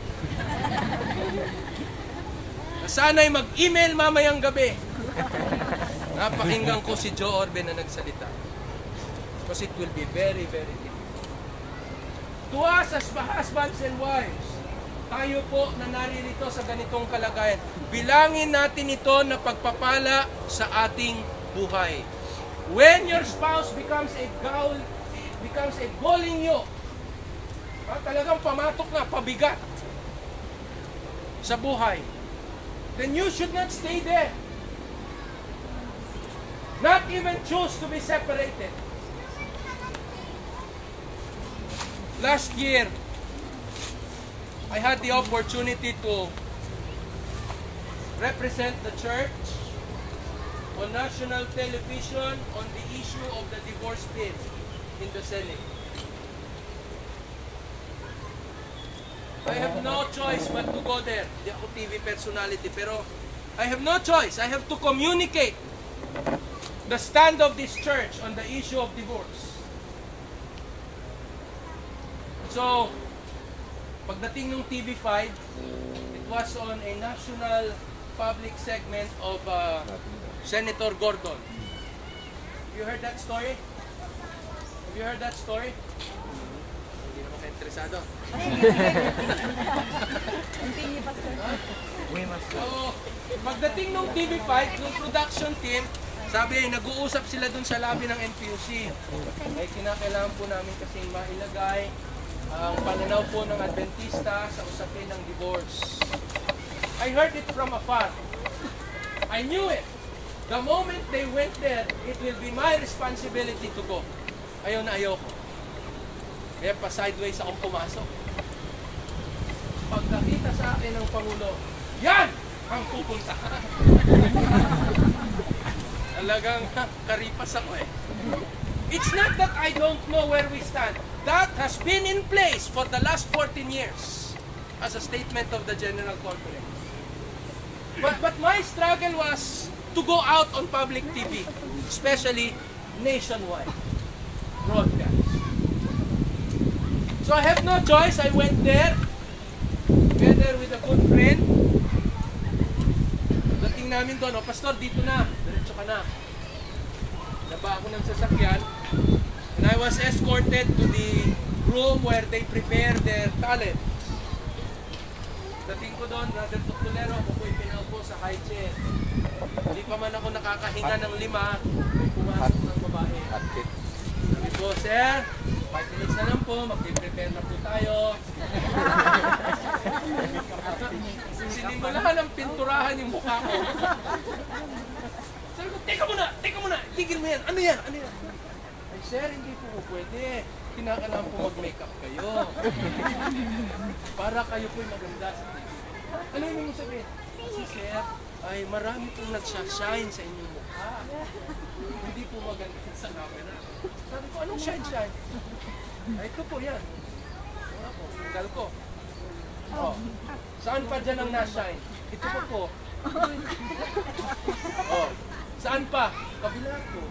S4: Sana'y mag-email mamayang gabi. Napakinggan ko si Joe Orbe na nagsalita. Because it will be very, very difficult. To us as husbands and wives, tayo po na naririto sa ganitong kalagayan, bilangin natin ito na pagpapala sa ating buhay. When your spouse becomes a galling yoke, talagang pamatok na, pabigat sa buhay, then you should not stay there. Not even choose to be separated. Last year, I had the opportunity to represent the church on national television on the issue of the divorce bill in the Senate. I have no choice but to go there. Di ako TV personality, pero I have no choice. I have to communicate the stand of this church on the issue of divorce. So, pagdating ng TV5, it was on a national public segment of Senator Gordon. Have you heard that story? Have you heard that story? Hindi naman kayo interesado. So, pagdating ng TV5, yung production team, sabi ay nag-uusap sila dun sa lobby ng NPUC. Ay kinakailangan po namin kasing mailagay ang pananaw po ng Adventista sa usapin ng divorce. I heard it from afar. I knew it. The moment they went there, it will be my responsibility to go. Ayaw na ayaw ko. Kaya pa sideways akong pumasok. Pag nakita sa akin ng Pangulo, yan ang pupunta. Talagang karipas ako eh. It's not that I don't know where we stand. That has been in place for the last 14 years as a statement of the General Conference. But my struggle was to go out on public TV, especially nationwide broadcast. So I have no choice. I went there together with a good friend. Dating namin doon, Pastor, dito na. Diretso ka na. Naba ako ng sasakyan. And I was escorted to the room where they prepare their talent. Dating ko doon, Brother Tukulero, ako po'y pinaupo sa high chair. Hindi pa man ako nakakahinga ng 5, may pumasok ng babae. Sabi ko, Sir, 5 minutes na lang po, mag-prepare na po tayo. Sinimulahan ng pinturahan yung mukha ko. Sabi ko, teka muna, tigil mo yan. Ano yan? Ay, sir, hindi po pwede. Kinakailangan po mag-makeup kayo. Para kayo po'y maganda sa TV. Ano yung sabihin? Kasi sir, ay marami pong nagsashine sa inyong mukha. Hindi po maganda sa camera. Sabi ko, anong shine? Ay, ito po yan. Wala po, singgal ko. Oh, saan pa dyan ang na-shine? Ito po. Oh, saan pa? Kabila po.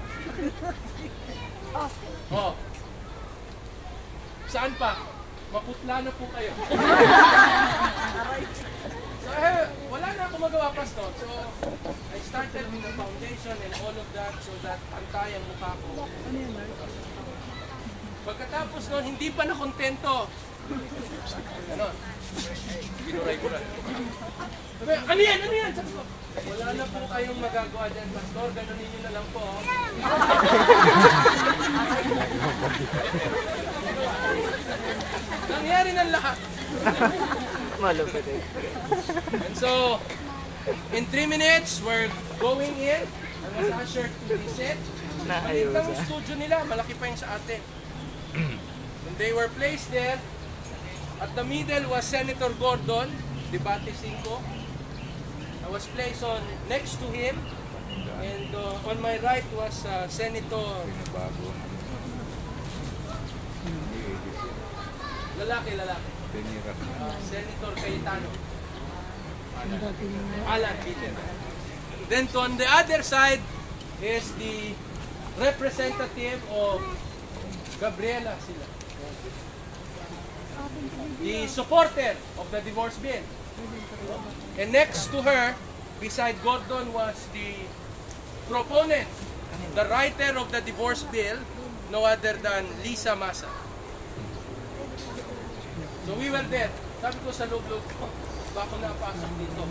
S4: Oh. Saan pa? Maputla na po kayo. So, wala na ako magawa, Pastor. So, I started with the foundation and all of that so that pantay ang mukha ko. Pagkatapos nun, hindi pa na kontento. Ganon. Binuray-buray. Ano yan? Sabi ko, wala na po kayong magagawa dyan, Pastor. Ganonin nyo na lang po. Nangyari ng lahat.
S5: Malupit eh.
S4: And so, in 3 minutes, we're going in. I was ushered to the set. Maliit ang studio nila. Malaki pa yung sa atin. When they were placed there, at the middle was Senator Gordon, Debate 5. I was placed next to him. And on my right was Senator... Lalaki. Senator Cayetano. Alan Peter. Then on the other side is the representative of Gabriela sila. The supporter of the divorce bill. And next to her, beside Gordon, was the proponent, the writer of the divorce bill, no other than Lisa Masa. So we were there. Sabi ko sa loob-loob ko, bako napasok dito.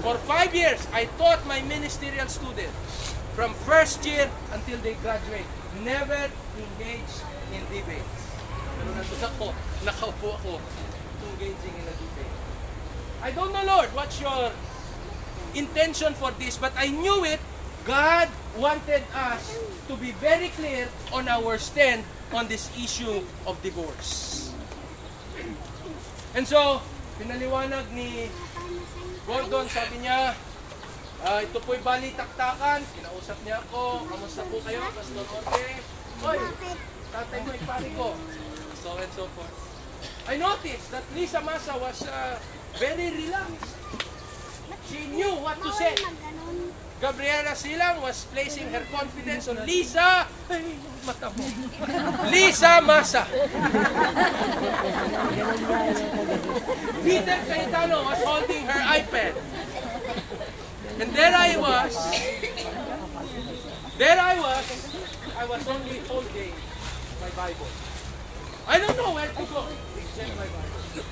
S4: For 5 years, I taught my ministerial students from first year until they graduate. Never engage in debates. Pero nandun ako, nakaupo ako, engaging in a debate. I don't know, Lord, what's your intention for this, but I knew it. God wanted us to be very clear on our stand on this issue of divorce. And so, pinaliwanag ni Gordon, sabi niya, ito po'y balitaktakan. Kinausap niya ako, kamusta po kayo, Pastor Orbe? Hoy, tatay mo, ipari ko. So and so forth. I noticed that Lisa Masa was very relaxed. She knew what to say. Gabriela Silang was placing her confidence on Lisa. Ay, mata mo. Lisa Masa. Peter Cayetano was holding her iPad. And there I was. I was only holding my Bible. I don't know where to go. Check my Bible.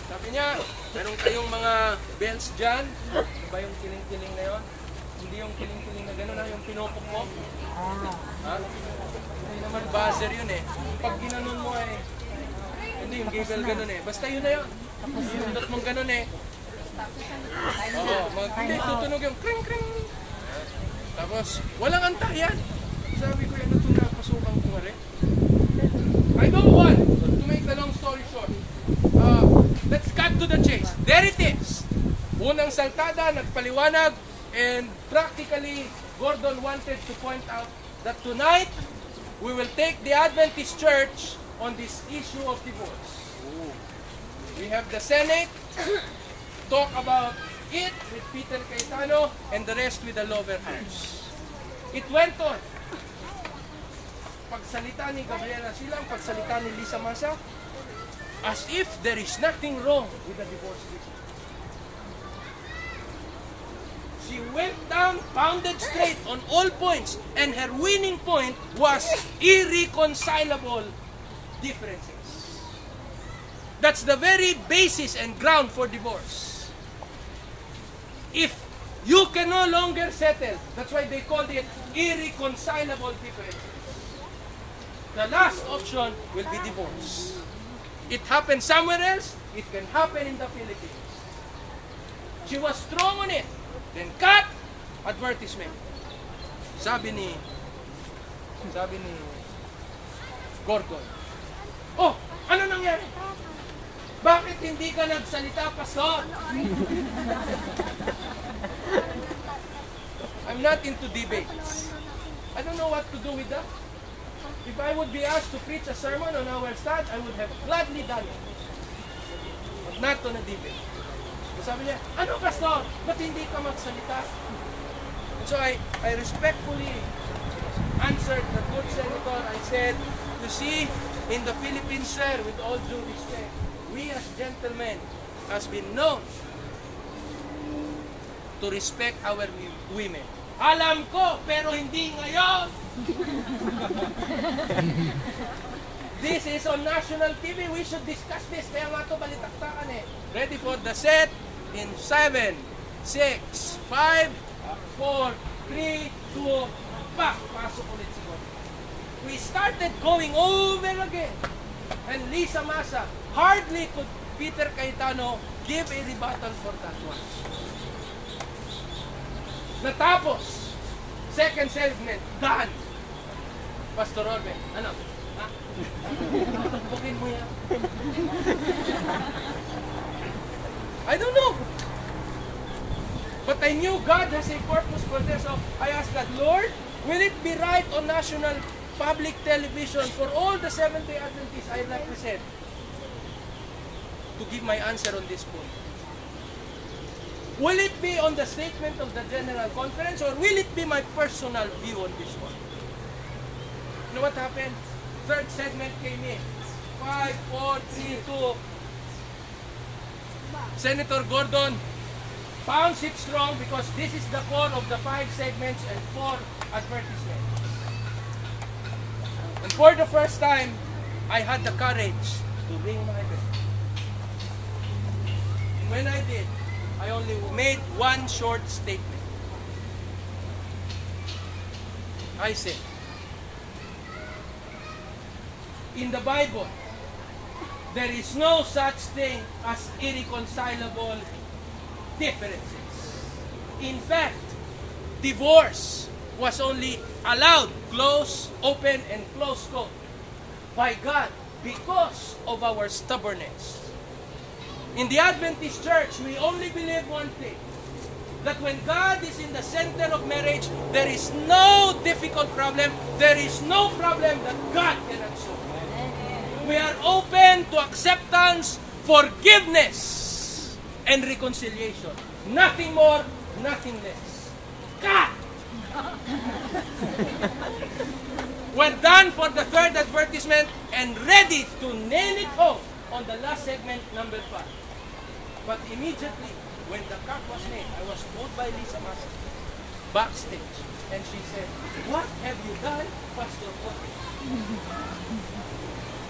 S4: Sabi niya, meron kayong mga bells dyan. Ano ba yung kiling-kiling na yun? Hindi yung kiling-kiling na gano'n, yung pinupok mo. Ha? Hindi naman buzzer yun eh. Pag ginanon mo eh, hindi yung giggle gano'n eh. Basta yun na yun. Yung dot mong gano'n eh. Oo, hindi, tutunog yung kring-kring. Tapos, walang antayan. Sabi ko, yan ito napasukan ko nga rin. I don't want to make the long story short. Let's cut to the chase. There it is. Unang saltada, nagpaliwanag, and practically, Gordon wanted to point out that tonight, we will take the Adventist Church on this issue of divorce. We have the Senate, talk about it with Peter Cayetano, and the rest with the lower house. It went on. Pagsalita ni Gabriela Silang, pagsalita ni Lisa Masa, as if there is nothing wrong with the divorce issue. She went down, pounded straight on all points, and her winning point was irreconcilable differences. That's the very basis and ground for divorce. If you can no longer settle, that's why they called it irreconcilable differences. The last option will be divorce. It happened somewhere else, it can happen in the Philippines. She was strong on it. Then cut, advertisement. Sabi ni Gordon, oh, ano nangyari? Bakit hindi ka nagsalita, Pastor? I'm not into debates. I don't know what to do with that. If I would be asked to preach a sermon on our stand, I would have gladly done it. But not on a debate. So sabi niya, ano, Pastor? Ba't hindi ka magsalita? And so I respectfully answered the good senator. I said, you see, in the Philippines, sir, with all due respect, we as gentlemen has been known to respect our women. Alam ko, pero hindi ngayon. This is on national TV. We should discuss this. Kaya nga ito balitaktakan eh. Ready for the set? In 7, 6, 5, 4, 3, 2, back. Pasok ulit siguro. We started going over again. And Lisa Masa, hardly could Peter Cayetano give a rebuttal for that one. Natapos. Second segment, done. Pastor Orbe, ano? Ha? Tutukin mo yan. I don't know. But I knew God has a purpose for this. So I asked God, Lord, will it be right on national public television for all the Seventh-day Adventists I represent to give my answer on this point? Will it be on the statement of the General Conference or will it be my personal view on this one? You know what happened? Third segment came in. 5, 4, 3, 2. Senator Gordon pounds it strong because this is the core of the 5 segments and 4 advertisements. And for the first time, I had the courage to ring my bell. And when I did, I only made one short statement. I said, in the Bible, there is no such thing as irreconcilable differences. In fact, divorce was only allowed, close, open, and close quote, by God because of our stubbornness. In the Adventist Church, we only believe one thing, that when God is in the center of marriage, there is no difficult problem, there is no problem that God cannot solve. We are open to acceptance, forgiveness, and reconciliation. Nothing more, nothing less. God! We're done for the third advertisement and ready to nail it home on the last segment, number 5. But immediately, when the cut was made, I was told by Lisa Masa backstage, and she said, "What have you done, Pastor Orbe?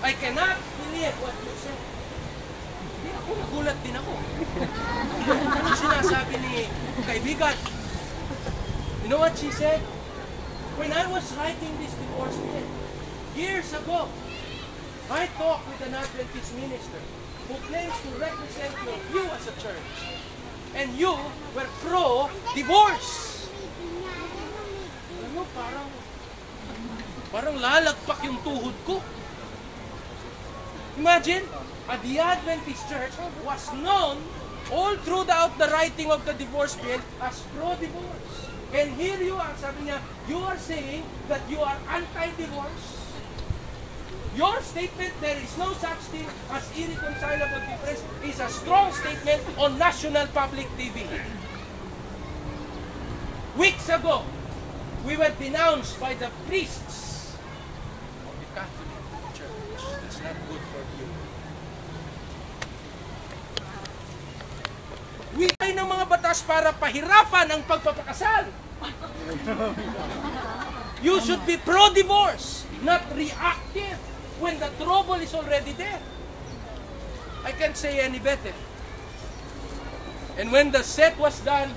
S4: I cannot believe what you said." Hindi ako, nagulat din ako. Ano sinasabi ni kaibigan? You know what she said? When I was writing this divorce bill, years ago, I talked with an Adventist minister who claims to represent you as a church. And you were pro-divorce. Ano, parang lalagpak yung tuhod ko. Imagine, the Adventist Church was known all throughout the writing of the divorce bill as pro-divorce. And here you are, sabi niya, you are saying that you are anti-divorce. Your statement, there is no such thing as irreconcilable difference, is a strong statement on national public TV. Weeks ago, we were denounced by the priests of the Catholic Church. That's not good for you. We ay ng mga batas para pahirapan ang pagpapakasal. You should be pro-divorce, not reactive when the trouble is already there. I can't say any better. And when the set was done,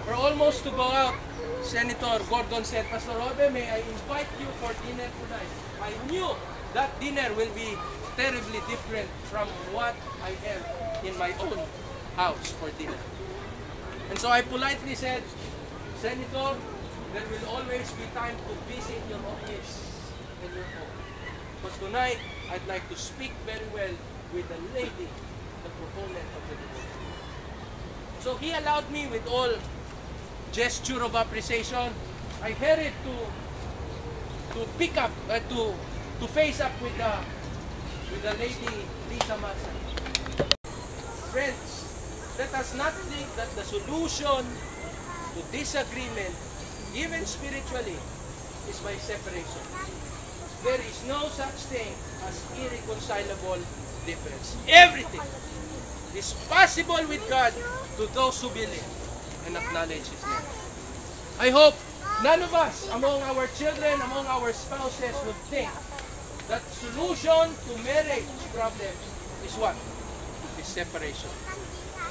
S4: we're almost to go out, Senator Gordon said, "Pastor Orbe, may I invite you for dinner tonight?" I knew that dinner will be terribly different from what I have in my own house for dinner. And so I politely said, "Senator, there will always be time to visit your office and your home. But tonight, I'd like to speak very well with the lady, the proponent of the devotion. So he allowed me with all gesture of appreciation. I headed to pick up, to face up with the lady Lisa Masa. Friends, let us not think that the solution to disagreement, even spiritually, is by separation. There is no such thing as irreconcilable difference. Everything is possible with God to those who believe and acknowledge His name. I hope none of us, among our children, among our spouses, would think that solution to marriage problem is what? Is separation.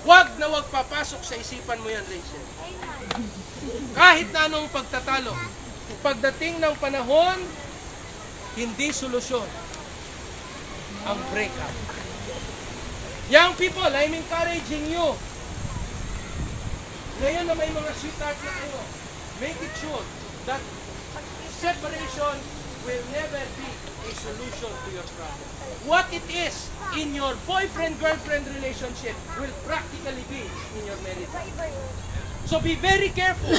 S4: Wag na wag papasok sa isipan mo yan, Rachel. Kahit na anong pagtatalo, pagdating ng panahon, hindi solusyon ang breakup. Young people, I'm encouraging you. Ngayon na may mga sweetheart na kayo, make it sure that separation will never be a solution to your problem. What it is in your boyfriend-girlfriend relationship will practically be in your marriage. So be very careful.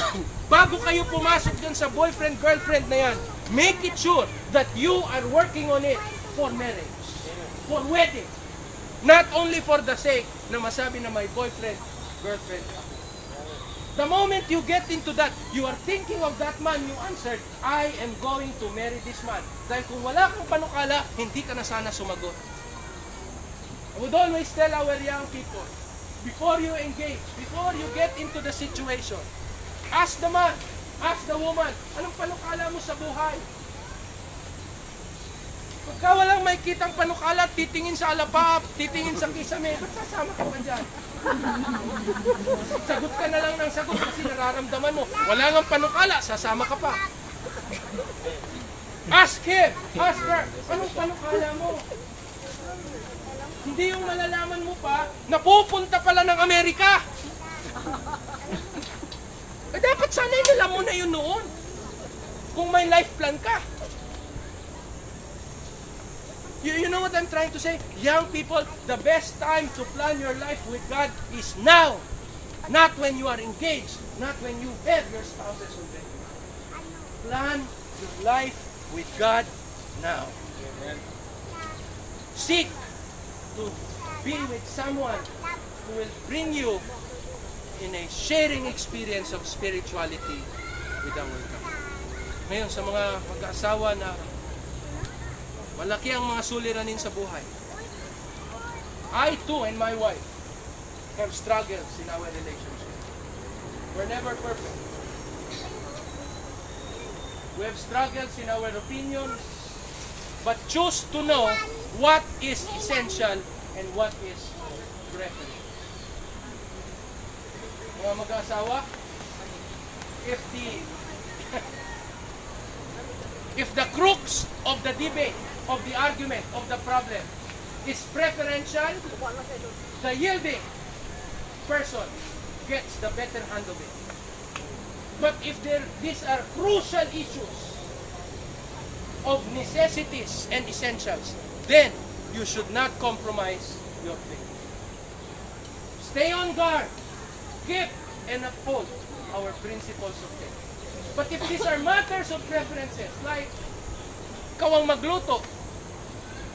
S4: Bago kayo pumasok dyan sa boyfriend-girlfriend na yan, make it sure that you are working on it for marriage, for wedding. Not only for the sake na masabi na may boyfriend-girlfriend ako. The moment you get into that, you are thinking of that man, you answered, I am going to marry this man. Dahil kung wala kang panukala, hindi ka na sana sumagot. I would always tell our young people, before you engage, before you get into the situation, ask the man, ask the woman, anong panukala mo sa buhay? Pagka walang may kitang panukala, titingin sa alapap, titingin sa kisame, ba't sasama ka pa dyan? Sagot ka na lang ng sagot kasi nararamdaman mo. Wala ngang panukala, sasama ka pa. Ask him, ask her, anong panukala mo? Hindi yung malalaman mo pa, napupunta pala ng Amerika. Dapat sana alam mo na yun noon. Kung may life plan ka. You know what I'm trying to say? Young people, the best time to plan your life with God is now. Not when you are engaged. Not when you have your spouses already. Plan your life with God now. Amen. Seek to be with someone who will bring you in a sharing experience of spirituality with our God. Ngayon, sa mga mag-aasawa na malaki ang mga suliranin sa buhay. I too and my wife have struggles in our relationship. We're never perfect. We have struggles in our opinions, but choose to know what is essential and what is preference. Mga mag-aasawa, if the crux of the debate, of the argument, of the problem is preferential, the yielding person gets the better hand of it. But if these are crucial issues of necessities and essentials, then you should not compromise your faith. Stay on guard. Keep and uphold our principles of faith. But if these are matters of preferences, like ikaw ang magluto,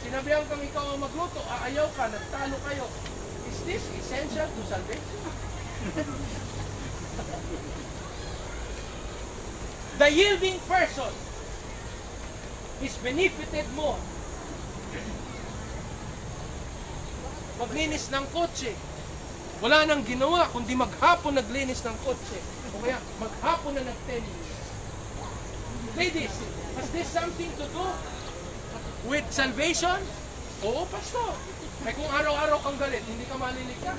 S4: sinabihan kang ikaw ang magluto, aayaw ka, nagtalo kayo, is this essential to salvation? The yielding person is benefited more. Maglinis ng kotse, wala nang ginawa kundi maghapon naglinis ng kotse, o kaya maghapon na nag-tennis. Ladies, has this something to do with salvation? Oo, pastor. Ay kung araw-araw kang galit, hindi ka maliligtas.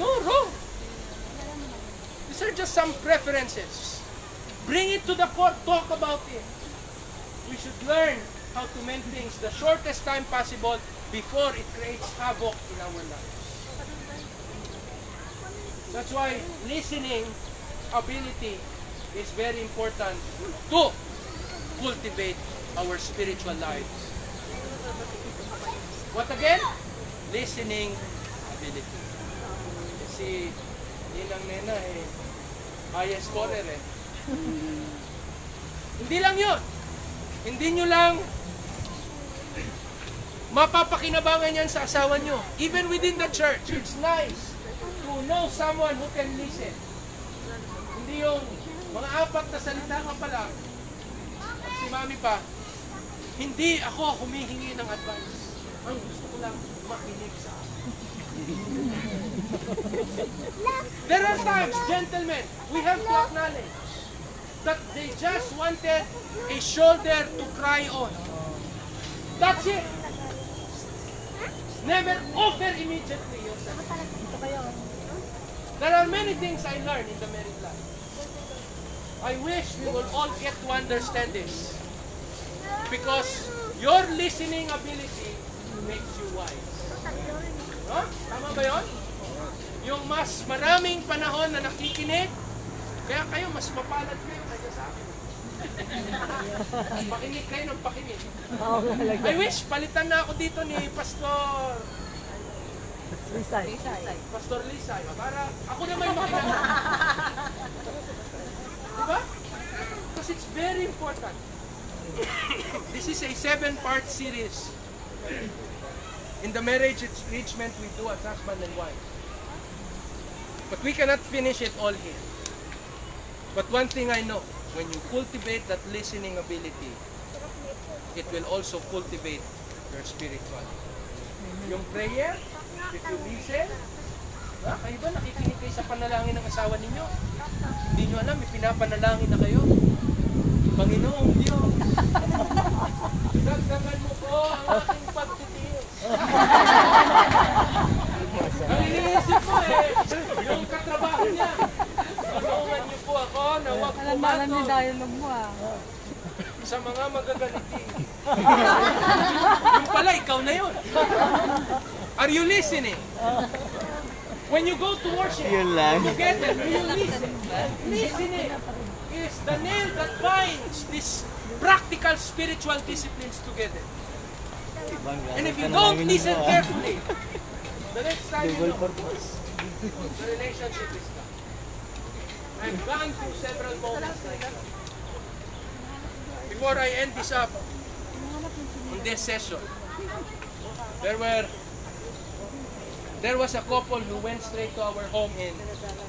S4: No, wrong. These are just some preferences. Bring it to the court, talk about it. We should learn how to mend things the shortest time possible before it creates havoc in our lives. That's why listening ability is very important to cultivate our spiritual lives. What again? Listening ability. Kasi Ninang Nena highest scorer Hindi lang yun. Hindi nyo lang mapapakinabangan yan sa asawa nyo. Even within the church, it's nice to know someone who can listen. Hindi yung mga 4 na salita ka pa lang. At si mami pa, hindi ako humihingi ng advice. Ang gusto ko lang makinig sa akin. There are times, gentlemen, we have to acknowledge that they just wanted a shoulder to cry on. That's it. Never offer immediately yourself. There are many things I learned in the married life. I wish we will all get to understand this. Because your listening ability makes you wise. Huh? Tama ba yun? Yung mas maraming panahon na nakikinig, kaya kayo mas mapalad kayo kaysa sa akin. Pakinig kayo ng pakinig. I wish palitan na ako dito ni Pastor
S5: Lisay.
S4: Pastor Lisay para ako naman makinig. Diba? Because it's very important. This is a 7-part series. In the marriage enrichment we do as husband and wife. But we cannot finish it all here. But one thing I know, when you cultivate that listening ability, it will also cultivate your spiritual. Yung prayer, if you listen, kayo ba nakikinig kayo sa panalangin ng asawa ninyo? Hindi nyo alam, may pinapanalangin na kayo. Panginoong Diyos, dagdagan mo po ang aking pagtitiis. Ang iniisip ko yung katrabaho niya. Tulungan niyo po ako na huwag pumatol sa mga magagaliti. Yung pala, ikaw na yun. Are you listening? When you go to worship together, do you listen? Listening is the nail that binds these practical spiritual disciplines together. And if you don't listen carefully, the next time you know, the relationship is gone. I've gone through several moments like that. Before I end this up, in this session, there was a couple who went straight to our home in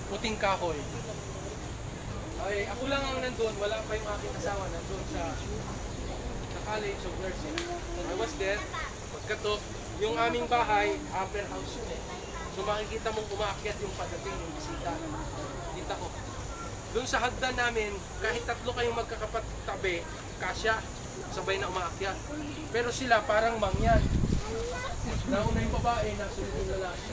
S4: Puting Kahoy. Ay, ako lang ang nandun, wala pa yung aking asawa nandun sa College of Nursing. I was there, pagkatok, yung aming bahay, upper house yun So makikita mong umaakyat yung padating yung bisita. Kita ko. Doon sa hagdan namin, kahit 3 kayong magkakapatabi, kasya, sabay na umaakyat. Pero sila parang mangyan. Nauna yung babae, nasunod yung lalaki.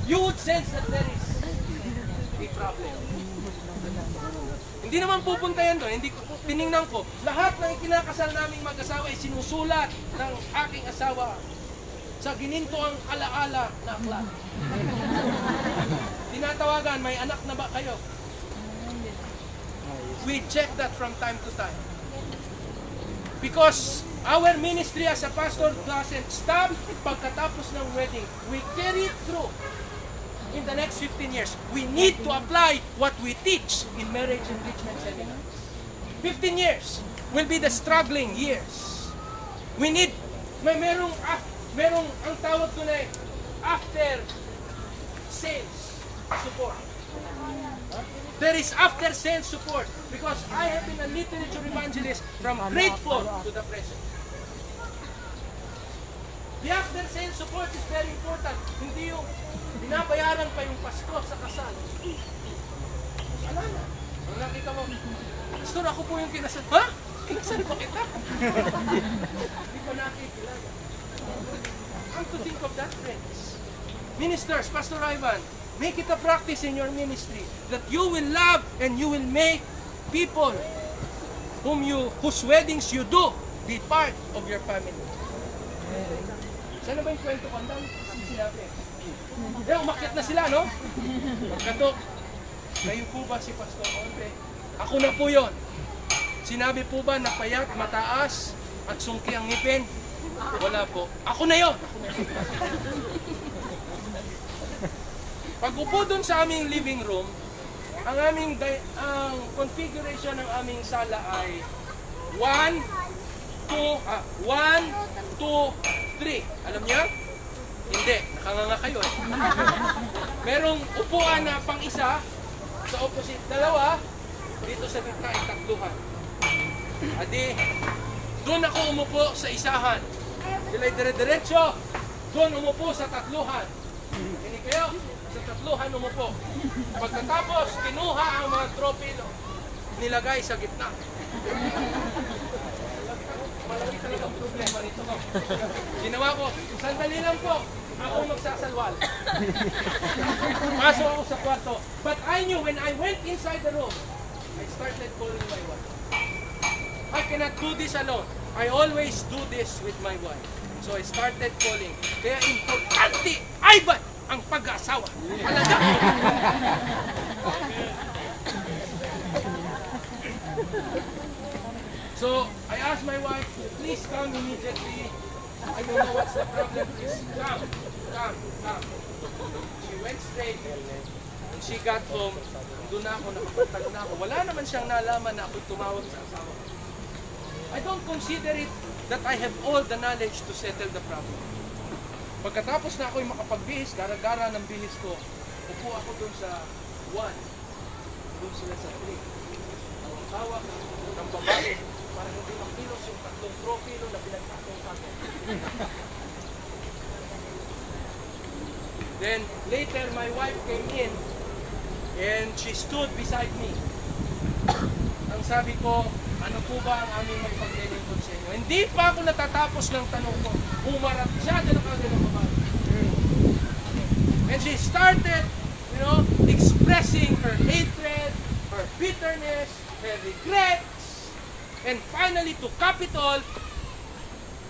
S4: You would sense that there is a problem. Hindi naman pupunta yan doon. Hindi ko, tiningnan ko. Lahat ng ikinakasal naming mag-asawa ay sinusulat ng aking asawa sa gininto ang alaala na aklat. Tinatawagan, may anak na ba kayo? We check that from time to time. Because our ministry as a pastor doesn't stop pagkatapos ng wedding. We carry it through. In the next 15 years, we need to apply what we teach in marriage enrichment seminars. 15 years will be the struggling years. We need, merong ang tawag ko na after sales support. There is after sales support because I have been a literature evangelist from grade 4 to the present. The after sales support is very important. Hindi yung binabayaran pa yung Pasko sa kasal. Wala na. Ang nakita mo, Pastor, ako po yung kinasal. Ha? Kinasal ba kita? Hindi ko nakikilala. Come to think of that, friends. Ministers, Pastor Ivan, make it a practice in your ministry that you will love and you will make people whose weddings you do be part of your family. Sana ba yung kwento ko? Ang dami sinabi. Umakyat na sila, no? Pagkatok, Kayo po ba si Pastor Orbe? Ako na po yon. Sinabi po ba na payat, mataas, at sungki ang ngipin? Wala po. Ako na yon. Pag upo dun sa aming living room, ang configuration ng aming sala ay 1, 2, 3. Alam niya? Hindi. Nakanganga kayo eh. Merong upuan na pang isa, sa opposite, dalawa, dito sa gitna ay tatluhan. Adi, doon ako umupo sa isahan. Sila'y dire-diretso, doon umupo sa tatluhan. Hindi kayo, sa tatluhan umupo. Pagkatapos, kinuha ang mga trophy, nilagay sa gitna. Malaki talaga ang problema nito. Ginawa ko, sandali lang po, ako magsasalwal. Pasok ako sa kwarto. But I knew when I went inside the room, I started calling my wife. I cannot do this alone. I always do this with my wife. So I started calling. Kaya importante, Ivan, ang pag-asawa. Talaga. So I asked my wife, please come immediately. I don't know what's the problem. Please come. She went straight. When she got home, doon na ako, nakapagtag na ako. Wala naman siyang nalaman na ako'y tumawag sa asawa. I don't consider it that I have all the knowledge to settle the problem. Pagkatapos na ako'y makapagbihis, gara-gara ng bihis ko, upo ako doon sa 1. Doon sila sa 3. Ang tawag ng babae, para hindi makilos yung 3 profilo na pinagtatong sa akin. Then later my wife came in and she stood beside me. Ang sabi ko, ano po ba ang aming may paglilingkod sa inyo? Hindi pa ako natatapos ng tanong ko. Umarap siya na kagad ng babae. And she started, expressing her hatred, her bitterness, her regrets. And finally, to cap it all,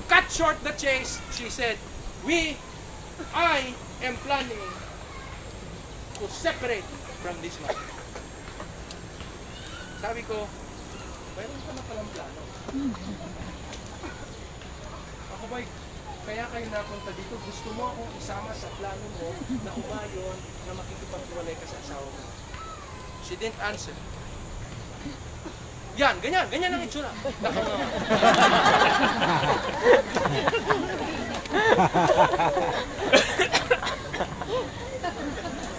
S4: cut short the chase, she said, I am planning to separate from this man. Sabi ko, mayroon ka na palang plano. Ako ba'y, kaya kayo napunta dito, gusto mo akong isama sa plano mo na umayon na makikipaghiwalay ka sa asawa mo. She didn't answer. Yan, ganyan ang itsura.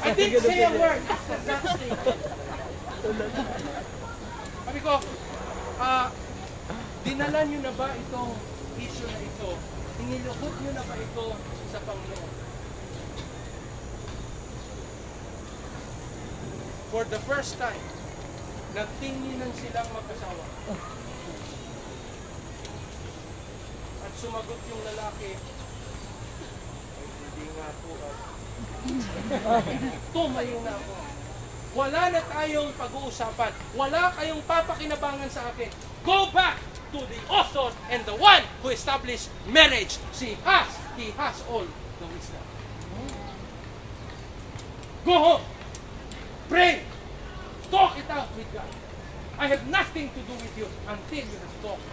S4: I didn't say a word after that statement. Sabi ko, dinala nyo na ba itong issue na ito? Iniluhod nyo na ba ito sa Panginoon? For the first time, nagtinginan silang mag-asawa. At sumagot yung lalaki, ay hindi nga po. Tumayo na ako. Wala na tayong pag-uusapan. Wala kayong papakinabangan sa akin. Go back to the author and the one who established marriage. He has all the wisdom. Go home. Pray. Talk it out with God. I have nothing to do with you until you have talked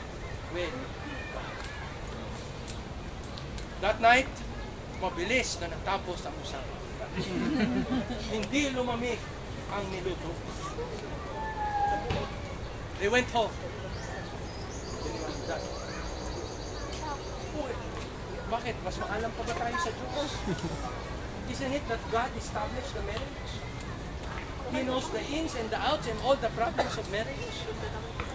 S4: with God. That night, mabilis na natapos ang usapan. Hindi lumamig ang niluto. They went home. Bakit? Mas maalam pa ba tayo sa Diyos? Isn't it that God established the marriage? He knows the ins and the outs and all the problems of marriage.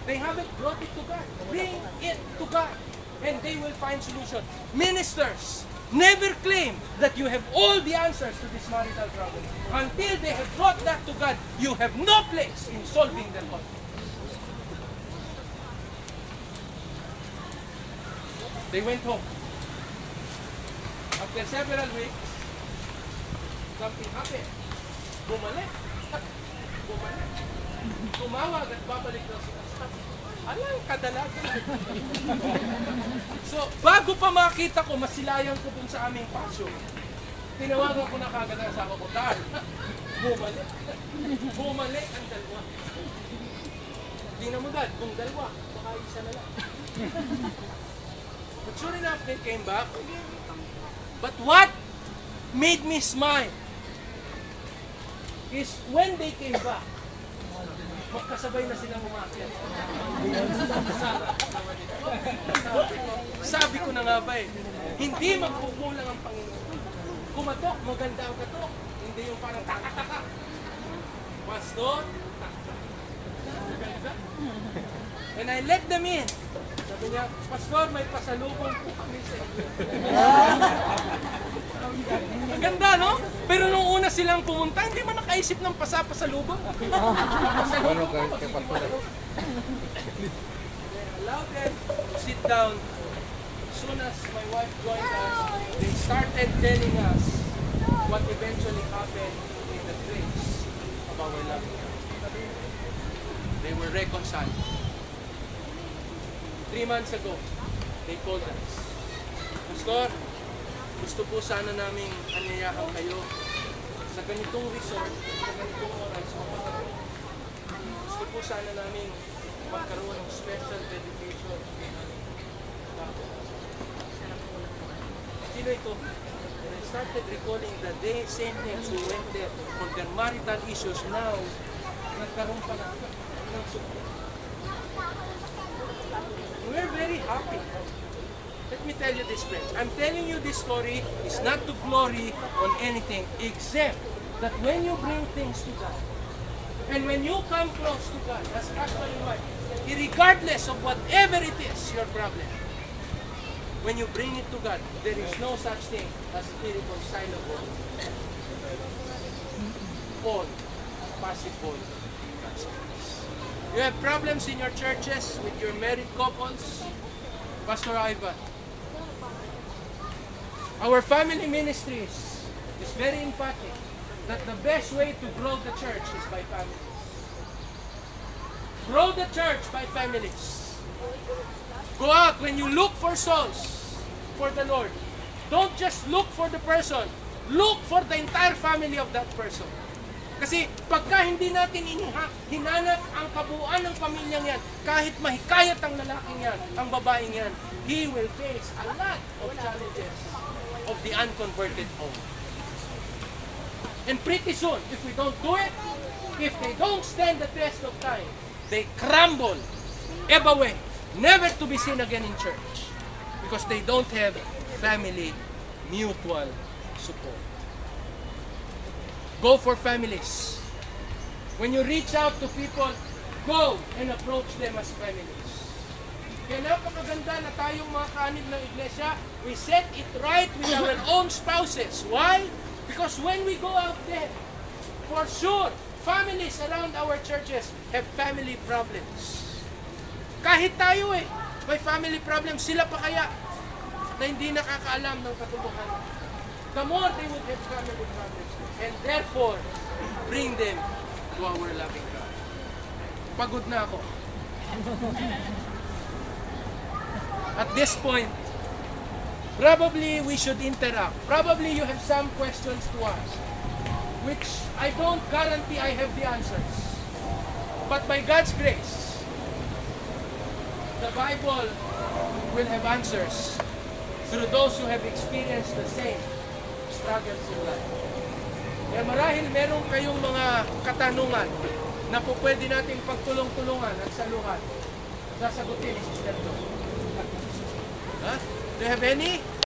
S4: They haven't brought it to God. Bring it to God and they will find solution. Ministers, never claim that you have all the answers to this marital problem. Until they have brought that to God, you have no place in solving their conflict. They went home. After several weeks, something happened. Bumalik. Tumawag at babalik daw si Pastor. Alang kadalagan. So, bago pa makita ko, masilayan ko dun sa aming passion. Tinawagan ko na kagad ang asawa ko, Dar, bumalik. Bumalik ang dalawa. Tingnan mo, Dad, kung dalawa, baka isa na lang. But sure enough, they came back. But what made me smile is when they came back, magkasabay na silang umakyat. Sabi ko na nga ba hindi magkukulang ang Panginoon. Kumatok, maganda ang katok. Hindi yung parang taka-taka. Pastor, maganda. And I let them in. Sabi niya, Pastor, may pasalubong po kami sa inyo. Maganda, no? Pero nung una silang pumunta, hindi man nakaisip ng pasapasalubong. Pasalubong po. Allow them to sit down. As soon as my wife joined us, they started telling us what eventually happened in the grace of our loving God. They were reconciled. 3 months ago, they called us. Pastor, gusto po sana namin anyayahan kayo sa ganitong resort, sa ganitong oras, mapagkaroon. Gusto po sana namin magkaroon ng special dedication. Sino ito? And I started recalling that they same names who went there for their marital issues. Now, nagkaroon pa ng support. We're very happy. Let me tell you this, friends. I'm telling you this story is not to glory on anything except that when you bring things to God and when you come close to God as husband and wife, regardless of whatever it is, your problem, when you bring it to God, there is no such thing as irreconcilable or possible. You have problems in your churches with your married couples, Pastor Ivan. Our family ministries is very emphatic that the best way to grow the church is by families. Grow the church by families. Go out when you look for souls for the Lord. Don't just look for the person. Look for the entire family of that person. Kasi pagka hindi natin hinanap ang kabuuan ng pamilyang yan, kahit mahikayat ang lalaking yan, ang babaeng yan, he will face a lot of challenges of the unconverted home. And pretty soon, if we don't do it, if they don't stand the test of time, they crumble, ebb away, never to be seen again in church. Because they don't have family mutual support. Go for families. When you reach out to people, go and approach them as families. Kaya napakaganda na tayong mga kanib ng iglesia, we set it right with our own spouses. Why? Because when we go out there, for sure, families around our churches have family problems. Kahit tayo may family problems, sila pa kaya na hindi nakakaalam ng katotohanan. The more they would have family problems. And therefore, bring them to our loving God. Pagod na ako. At this point, probably we should interact. Probably you have some questions to ask, which I don't guarantee I have the answers. But by God's grace, the Bible will have answers through those who have experienced the same struggles in life. Kaya marahil meron kayong mga katanungan na po pwede nating pagtulong-tulungan at saluhan. Sasagutin ni Sister Jo. Do you have any?